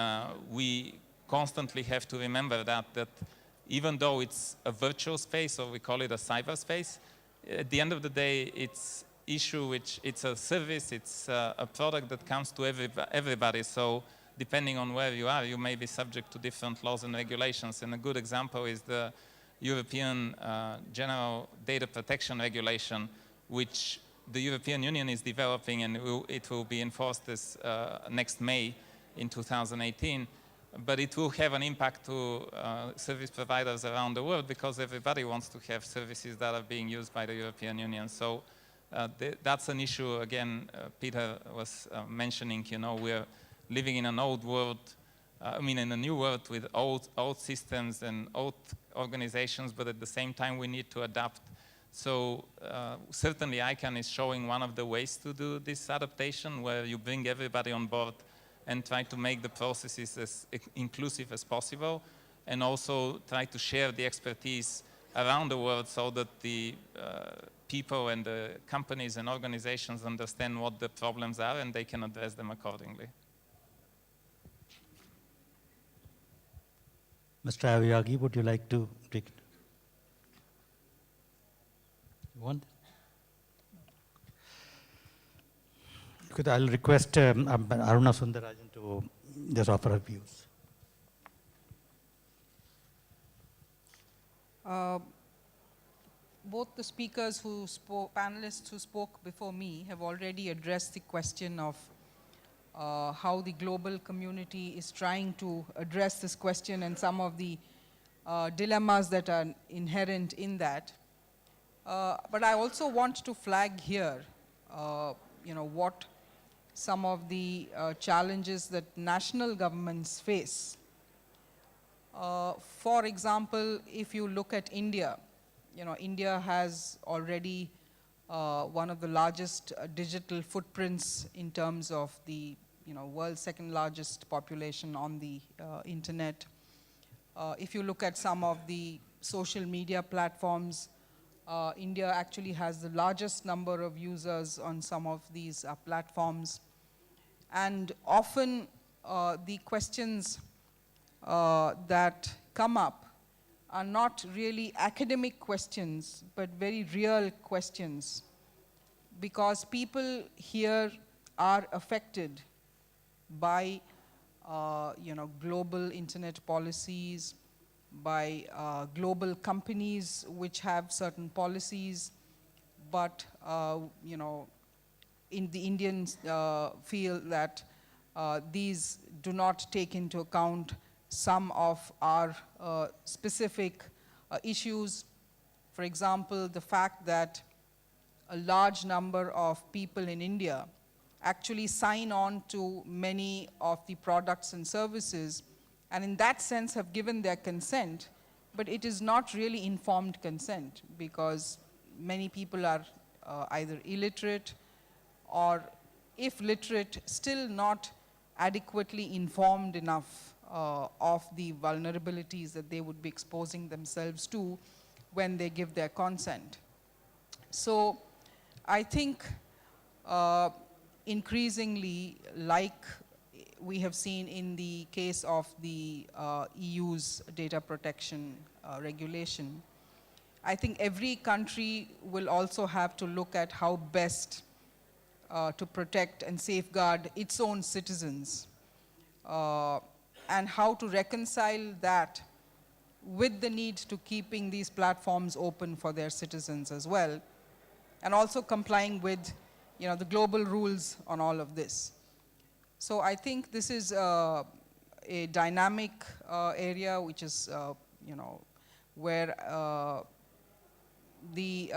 we constantly have to remember that even though it's a virtual space, or we call it a cyberspace, at the end of the day, it's it's a service, it's a product that comes to everybody. So depending on where you are, you may be subject to different laws and regulations. And a good example is the European General Data Protection Regulation, which the European Union is developing, and it will be enforced this next May in 2018. But it will have an impact to service providers around the world, because everybody wants to have services that are being used by the European Union. So that's an issue, again, Peter was mentioning, you know, we're living in an old world, in a new world with old systems and old organizations, but at the same time we need to adapt. So certainly ICANN is showing one of the ways to do this adaptation, where you bring everybody on board and try to make the processes as inclusive as possible, and also try to share the expertise around the world so that the people and the companies and organizations understand what the problems are and they can address them accordingly. Mr. Aoyagi, would you like to take it? You want? Because I'll request Aruna Sundararajan to just offer her views. Both the speakers who spoke, panelists who spoke before me, have already addressed the question of how the global community is trying to address this question and some of the dilemmas that are inherent in that. But I also want to flag here, what some of the challenges that national governments face. For example, if you look at India, India has already one of the largest digital footprints in terms of the world's second largest population on the internet. If you look at some of the social media platforms, India actually has the largest number of users on some of these platforms. And often the questions that come up are not really academic questions, but very real questions, because people here are affected by global internet policies, by global companies which have certain policies, but in the Indians feel that these do not take into account some of our specific issues. For example, the fact that a large number of people in India actually sign on to many of the products and services, and in that sense have given their consent, but it is not really informed consent, because many people are either illiterate, or if literate, still not adequately informed enough of the vulnerabilities that they would be exposing themselves to when they give their consent. So I think increasingly, like we have seen in the case of the EU's data protection regulation, I think every country will also have to look at how best to protect and safeguard its own citizens, and how to reconcile that with the need to keeping these platforms open for their citizens as well, and also complying with the global rules on all of this. So I think this is a dynamic area, which is where the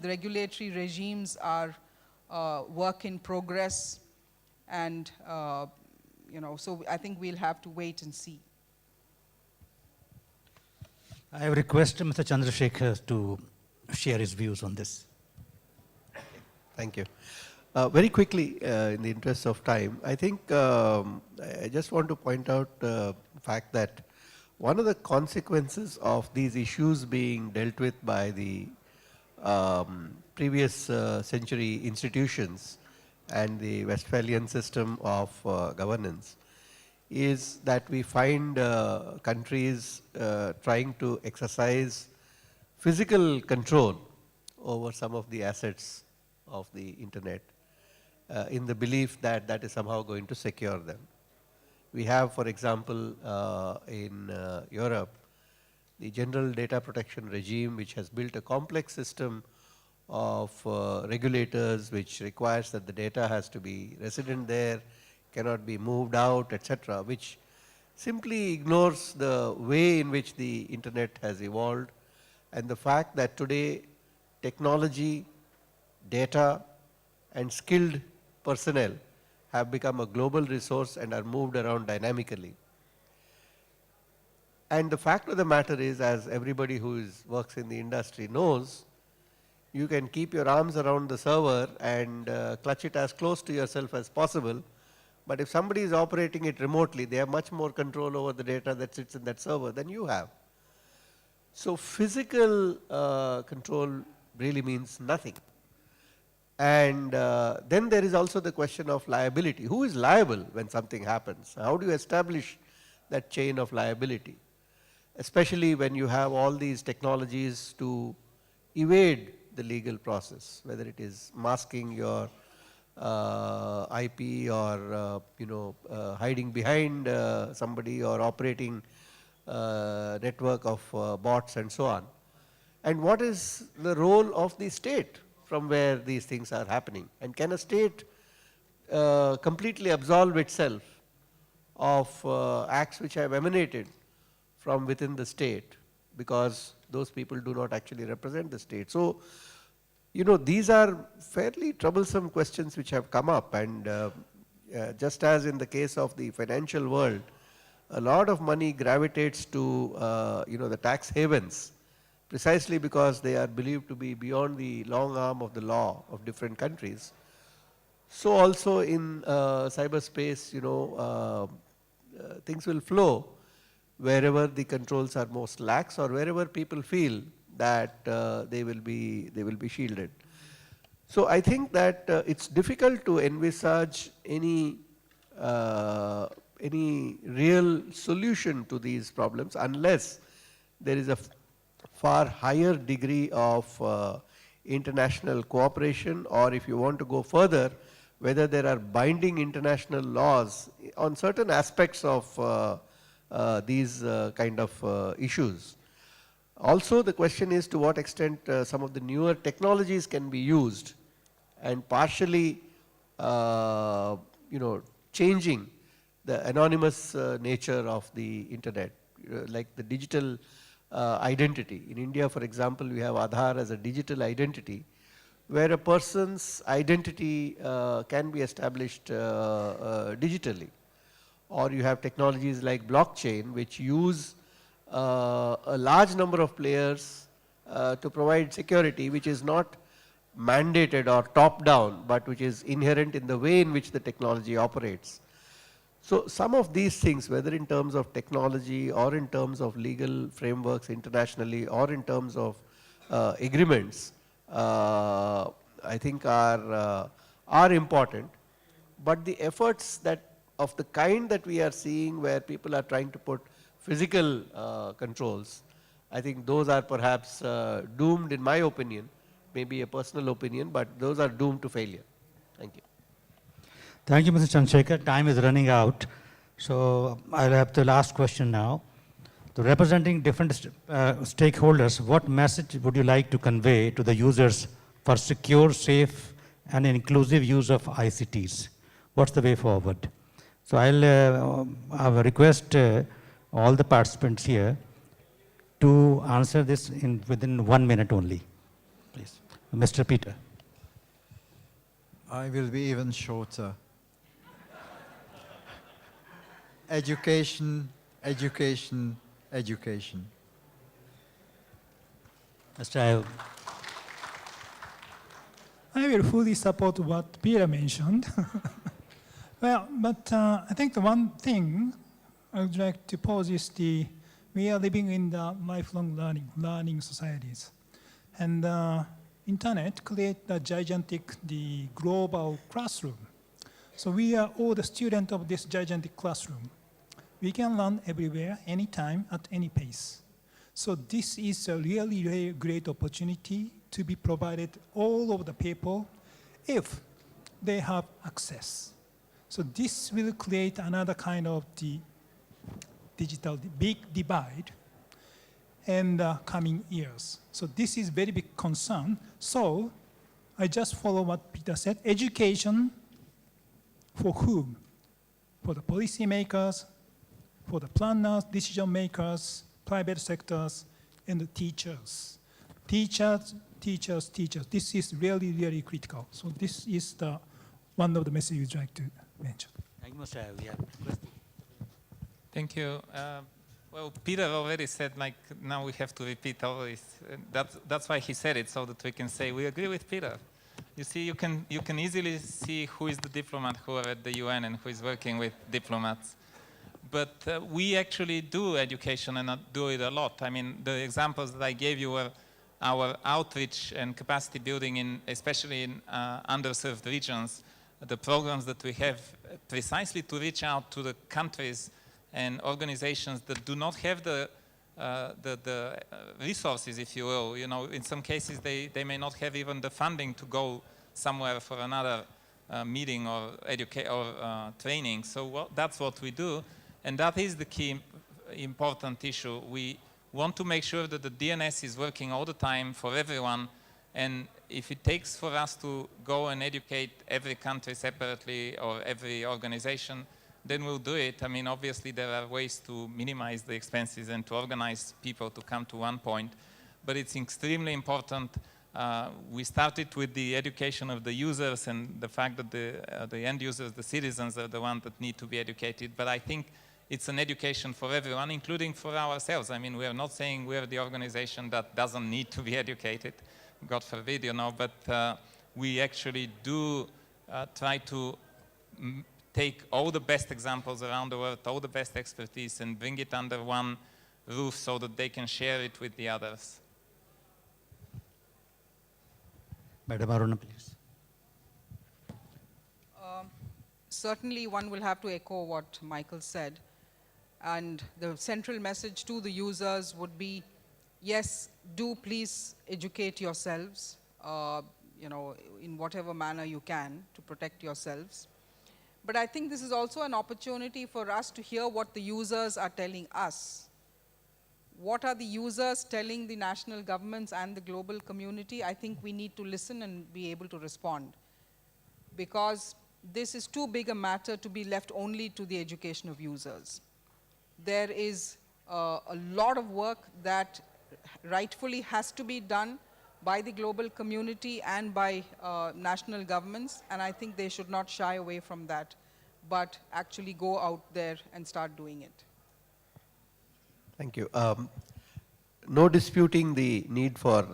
regulatory regimes are work in progress, and so I think we'll have to wait and see. I have requested Mr. Chandrashekar to share his views on this. Thank you. Very quickly, in the interest of time, I think I just want to point out the fact that one of the consequences of these issues being dealt with by the previous century institutions and the Westphalian system of governance is that we find countries trying to exercise physical control over some of the assets of the internet in the belief that that is somehow going to secure them. We have, for example, in Europe, the general data protection regime, which has built a complex system of regulators, which requires that the data has to be resident there, cannot be moved out, etc., which simply ignores the way in which the internet has evolved and the fact that today technology, data and skilled personnel have become a global resource and are moved around dynamically. And the fact of the matter is, as everybody who works in the industry knows, you can keep your arms around the server and clutch it as close to yourself as possible. But if somebody is operating it remotely, they have much more control over the data that sits in that server than you have. So physical control really means nothing. And then there is also the question of liability. Who is liable when something happens? How do you establish that chain of liability? Especially when you have all these technologies to evade the legal process, whether it is masking your IP or hiding behind somebody or operating network of bots and so on. And what is the role of the state from where these things are happening? And can a state completely absolve itself of acts which have emanated from within the state, because those people do not actually represent the state? So, these are fairly troublesome questions which have come up, and just as in the case of the financial world, a lot of money gravitates to the tax havens precisely because they are believed to be beyond the long arm of the law of different countries. So also in cyberspace, things will flow wherever the controls are most lax or wherever people feel that they will be shielded. So I think that it's difficult to envisage any real solution to these problems unless there is a far higher degree of international cooperation, or if you want to go further, whether there are binding international laws on certain aspects of these kind of issues. Also, the question is to what extent some of the newer technologies can be used and partially changing the anonymous nature of the internet, like the digital identity. In India, for example, we have Aadhaar as a digital identity, where a person's identity can be established digitally. Or you have technologies like blockchain, which use a large number of players to provide security, which is not mandated or top down, but which is inherent in the way in which the technology operates. So some of these things, whether in terms of technology or in terms of legal frameworks internationally or in terms of agreements, I think are important. But the efforts of the kind that we are seeing, where people are trying to put physical controls, I think those are perhaps doomed, in my opinion, maybe a personal opinion, but those are doomed to failure. Thank you. Thank you, Mr. Chandrashekar. Time is running out. So I'll have the last question now. So representing different stakeholders, what message would you like to convey to the users for secure, safe, and inclusive use of ICTs? What's the way forward? So I'll request all the participants here to answer this within 1 minute only. Please. Mr. Peter. I will be even shorter. Education, education, education. Mr. Ayub. I will fully support what Peter mentioned. Well, but I think the one thing I would like to pose is we are living in the lifelong learning societies. And internet create the gigantic, the global classroom. So we are all the students of this gigantic classroom. We can learn everywhere, anytime, at any pace. So this is a really, really great opportunity to be provided all over the people if they have access. So this will create another kind of the digital big divide in the coming years. So this is very big concern. So I just follow what Peter said. Education for whom? For the policymakers, for the planners, decision makers, private sectors, and the teachers. Teachers, teachers, teachers. This is really, really critical. So this is one of the messages we'd like to mention. Thank you, Mr. Yeah. Thank you. Well, Peter already said, like, now we have to repeat all this. That's why he said it, so that we can say we agree with Peter. You see, you can easily see who is the diplomat who are at the UN and who is working with diplomats. But we actually do education and do it a lot. I mean, the examples that I gave you were our outreach and capacity building, especially in underserved regions, the programs that we have precisely to reach out to the countries and organizations that do not have the resources, if you will. You know, in some cases they may not have even the funding to go somewhere for another meeting or training. So that's what we do, and that is the key important issue. We want to make sure that the DNS is working all the time for everyone, and if it takes for us to go and educate every country separately or every organization, then we'll do it. I mean, obviously there are ways to minimize the expenses and to organize people to come to one point, but it's extremely important. We started with the education of the users and the fact that the end users, the citizens, are the ones that need to be educated, but I think it's an education for everyone, including for ourselves. I mean, we are not saying we're the organization that doesn't need to be educated, God forbid, you know, but we actually do try to take all the best examples around the world, all the best expertise, and bring it under one roof so that they can share it with the others. Madam Aruna, please. Certainly one will have to echo what Michael said. And the central message to the users would be, yes, do please educate yourselves, you know, in whatever manner you can to protect yourselves. But I think this is also an opportunity for us to hear what the users are telling us. What are the users telling the national governments and the global community? I think we need to listen and be able to respond, because this is too big a matter to be left only to the education of users. There is a lot of work that rightfully has to be done by the global community and by national governments, and I think they should not shy away from that, but actually go out there and start doing it. Thank you. No disputing the need for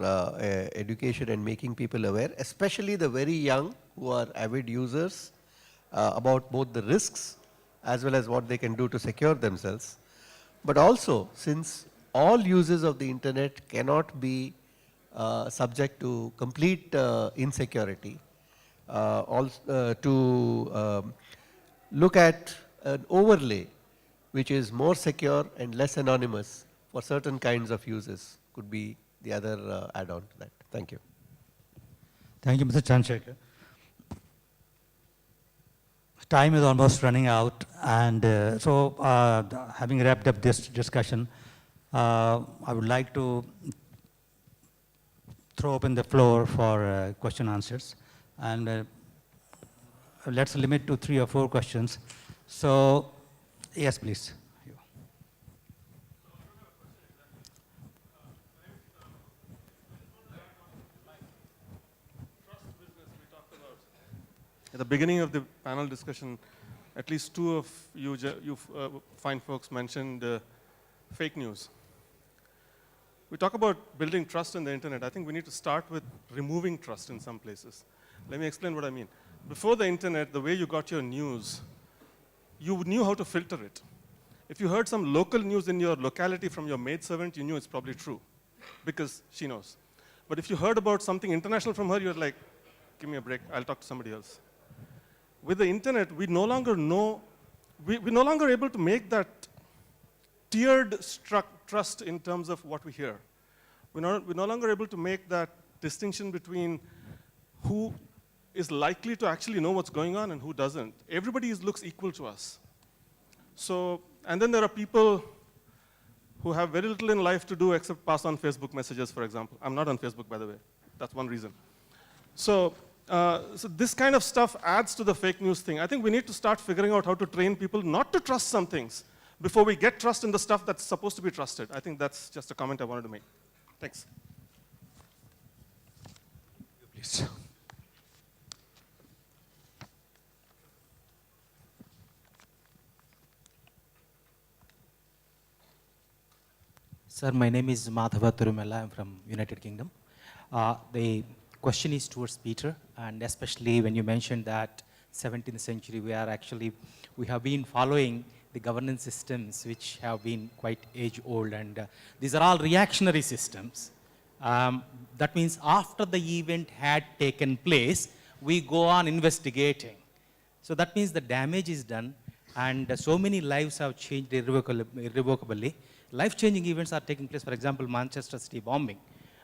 education and making people aware, especially the very young who are avid users, about both the risks as well as what they can do to secure themselves. But also, since all users of the internet cannot be subject to complete insecurity, to look at an overlay which is more secure and less anonymous for certain kinds of users could be the other add-on to that. Thank you. Thank you, Mr. Chandrashekar. Time is almost running out, and so having wrapped up this discussion, I would like to throw open the floor for question answers, and let's limit to 3 or 4 questions. So, yes, please. At the beginning of the panel discussion, at least 2 of you fine folks mentioned fake news. We talk about building trust in the internet. I think we need to start with removing trust in some places. Let me explain what I mean. Before the internet, the way you got your news, you knew how to filter it. If you heard some local news in your locality from your maidservant, you knew it's probably true, because she knows. But if you heard about something international from her, you're like, give me a break, I'll talk to somebody else. With the internet, we no longer know, we're no longer able to make that tiered trust in terms of what we hear. We're no longer able to make that distinction between who is likely to actually know what's going on and who doesn't. Everybody looks equal to us. So, and then there are people who have very little in life to do except pass on Facebook messages, for example. I'm not on Facebook, by the way. That's one reason. So this kind of stuff adds to the fake news thing. I think we need to start figuring out how to train people not to trust some things before we get trust in the stuff that's supposed to be trusted. I think that's just a comment I wanted to make. Thanks. Please. Sir, my name is Madhava Turumella. I'm from United Kingdom. The question is towards Peter, and especially when you mentioned that 17th century, we have been following the governance systems which have been quite age-old, and these are all reactionary systems. That means after the event had taken place, we go on investigating. So that means the damage is done, and so many lives have changed irrevocably. Life-changing events are taking place, for example, Manchester City bombing,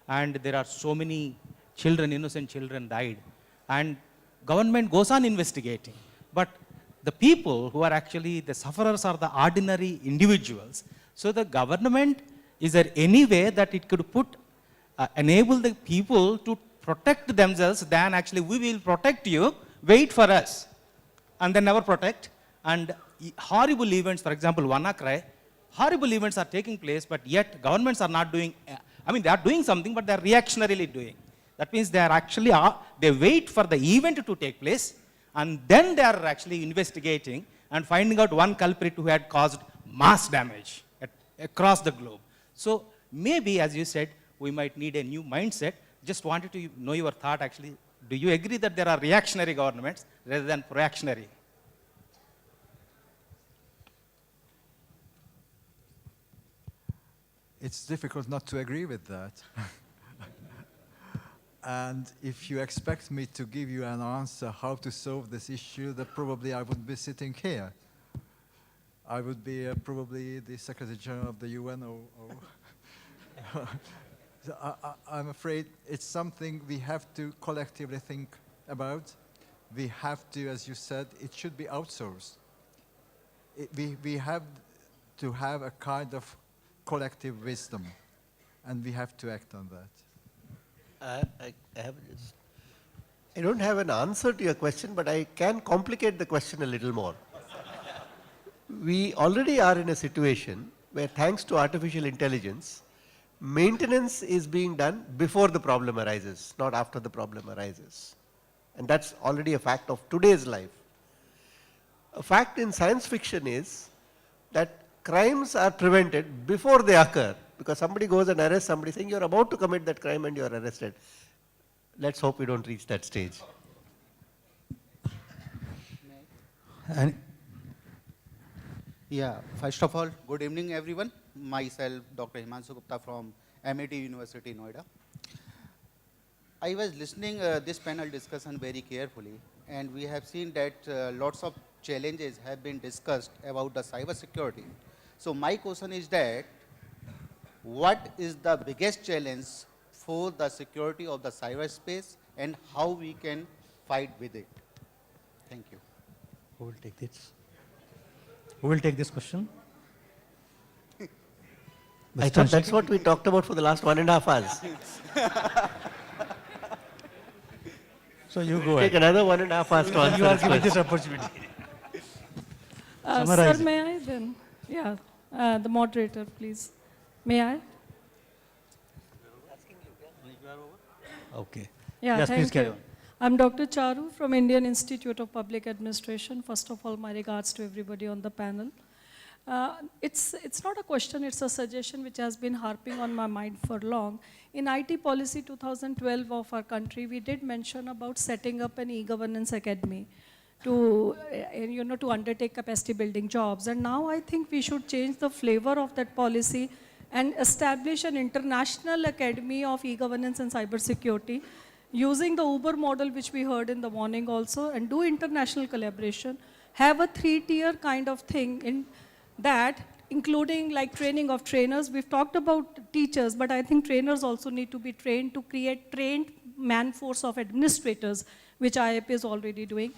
and there are so many children, innocent children died, and government goes on investigating. But the people who are actually the sufferers are the ordinary individuals. So the government, is there any way that it could enable the people to protect themselves than actually we will protect you, wait for us, and then never protect? And horrible events, for example, WannaCry, horrible events are taking place, but yet governments are not doing, they are doing something, but they are reactionarily doing. That means they are actually, they wait for the event to take place, and then they are actually investigating and finding out one culprit who had caused mass damage across the globe. So maybe, as you said, we might need a new mindset. Just wanted to know your thought actually. Do you agree that there are reactionary governments rather than proactionary? It's difficult not to agree with that. And if you expect me to give you an answer how to solve this issue, then probably I wouldn't be sitting here. I would be probably the Secretary General of the UN or so I'm afraid it's something we have to collectively think about. We have to, as you said, it should be outsourced. We have to have a kind of collective wisdom, and we have to act on that. I don't have an answer to your question, but I can complicate the question a little more. We already are in a situation where, thanks to artificial intelligence, maintenance is being done before the problem arises, not after the problem arises. And that's already a fact of today's life. A fact in science fiction is that crimes are prevented before they occur, because somebody goes and arrests somebody saying you're about to commit that crime and you're arrested. Let's hope we don't reach that stage. Yeah, first of all, good evening everyone. Myself, Dr. Himanshu Gupta from MIT University, Noida. I was listening this panel discussion very carefully, and we have seen that lots of challenges have been discussed about the cyber security. So my question is that, what is the biggest challenge for the security of the cyberspace, and how we can fight with it? Thank you. Who will take this? Who will take this question? I thought that's what we talked about for the last 1.5 hours. So you go Take ahead. another 1.5 hours to answer You are this given question. this opportunity. Sir, Summarize it. may I then? Yeah, the moderator, please. May I? Okay. Yeah, Yes, please thank carry you. on. I'm Dr. Charu from Indian Institute of Public Administration. First of all, my regards to everybody on the panel. It's not a question, it's a suggestion which has been harping on my mind for long. In IT policy 2012 of our country, we did mention about setting up an e-governance academy to, to undertake capacity building jobs. And now I think we should change the flavor of that policy and establish an international academy of e-governance and cybersecurity using the Uber model which we heard in the morning also, and do international collaboration, have a 3-tier kind of thing in that, including like training of trainers. We've talked about teachers, but I think trainers also need to be trained to create trained man force of administrators, which IAP is already doing.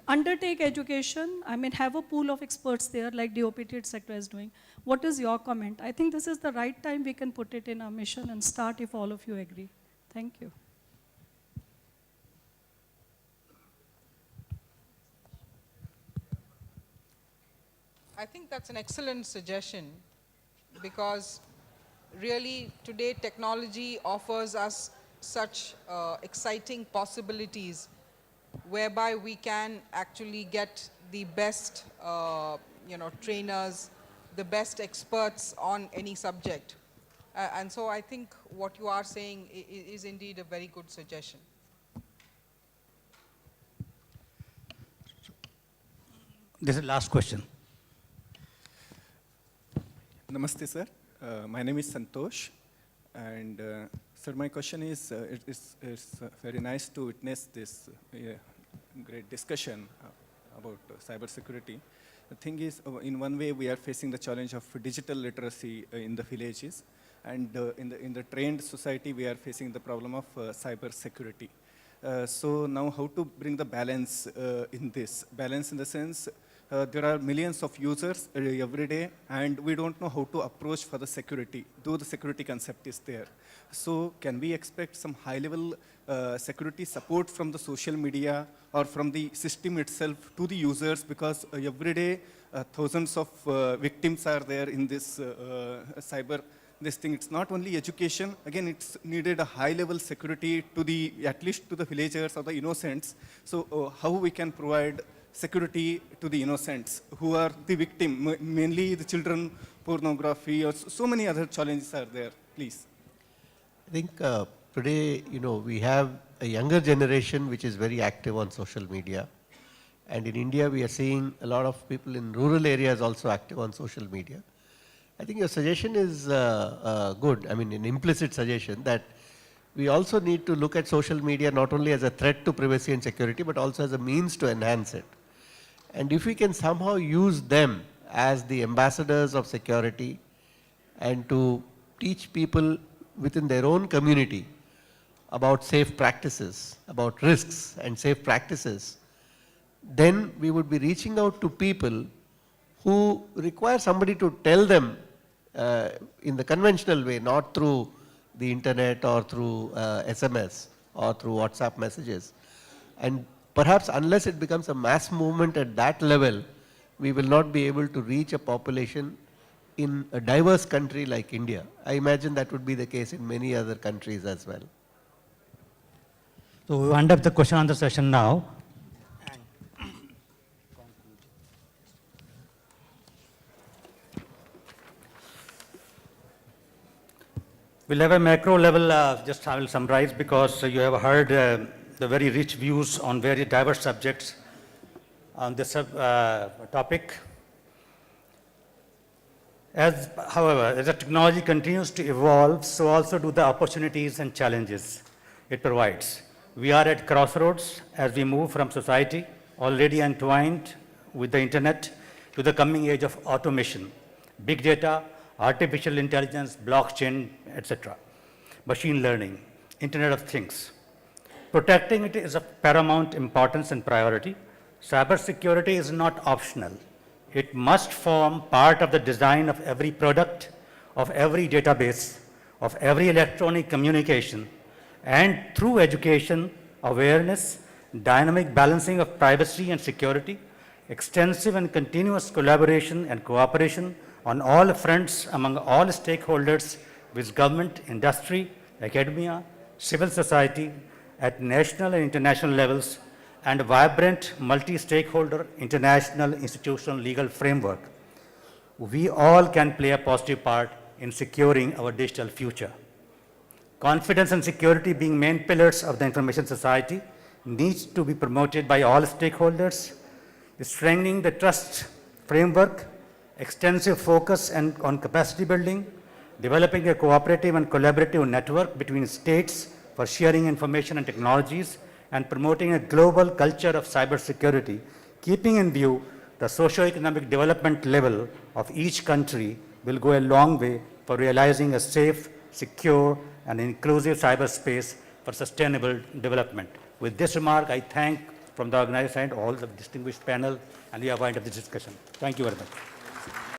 Undertake education, have a pool of experts there like DOPT, etc. is doing. What is your comment? I think this is the right time we can put it in our mission and start if all of you agree. Thank you. I think that's an excellent suggestion, because really today technology offers us such exciting possibilities whereby we can actually get the best trainers, the best experts on any subject. And so I think what you are saying is indeed a very good suggestion. This is the last question. Namaste, sir. My name is Santosh. And, sir, my question is, it's very nice to witness this great discussion about cybersecurity. The thing is, in one way, we are facing the challenge of digital literacy in the villages. And in the trained society, we are facing the problem of cybersecurity. So now how to bring the balance in this? Balance in the sense, there are millions of users every day, and we don't know how to approach for the security, though the security concept is there. So can we expect some high-level security support from the social media or from the system itself to the users? Because every day, thousands of victims are there in this cyber this thing. It's not only education. Again, it's needed a high-level security to the, at least to the villagers or the innocents. So how we can provide security to the innocents who are the victim, mainly the children, pornography, or so many other challenges are there, please. I think today, we have a younger generation which is very active on social media. And in India, we are seeing a lot of people in rural areas also active on social media. I think your suggestion is good. I mean, an implicit suggestion that we also need to look at social media not only as a threat to privacy and security, but also as a means to enhance it. And if we can somehow use them as the ambassadors of security and to teach people within their own community about safe practices, about risks and safe practices, then we would be reaching out to people who require somebody to tell them in the conventional way, not through the internet or through SMS or through WhatsApp messages. And perhaps unless it becomes a mass movement at that level, we will not be able to reach a population in a diverse country like India. I imagine that would be the case in many other countries as well. So we wind up the question answer session now. We'll have a macro level, just I will summarize, because you have heard the very rich views on very diverse subjects on this topic. However, as the technology continues to evolve, so also do the opportunities and challenges it provides. We are at crossroads as we move from society already entwined with the internet to the coming age of automation, big data, artificial intelligence, blockchain, etc., machine learning, Internet of Things. Protecting it is of paramount importance and priority. Cybersecurity is not optional. It must form part of the design of every product, of every database, of every electronic communication, and through education, awareness, dynamic balancing of privacy and security, extensive and continuous collaboration and cooperation on all fronts among all stakeholders with government, industry, academia, civil society at national and international levels, and a vibrant multi-stakeholder international institutional legal framework. We all can play a positive part in securing our digital future. Confidence and security being main pillars of the information society needs to be promoted by all stakeholders, strengthening the trust framework, extensive focus on capacity building, developing a cooperative and collaborative network between states for sharing information and technologies, and promoting a global culture of cybersecurity, keeping in view the socio-economic development level of each country will go a long way for realizing a safe, secure, and inclusive cyberspace for sustainable development. With this remark, I thank from the organizer side all the distinguished panel, and we are wind up this discussion. Thank you very much.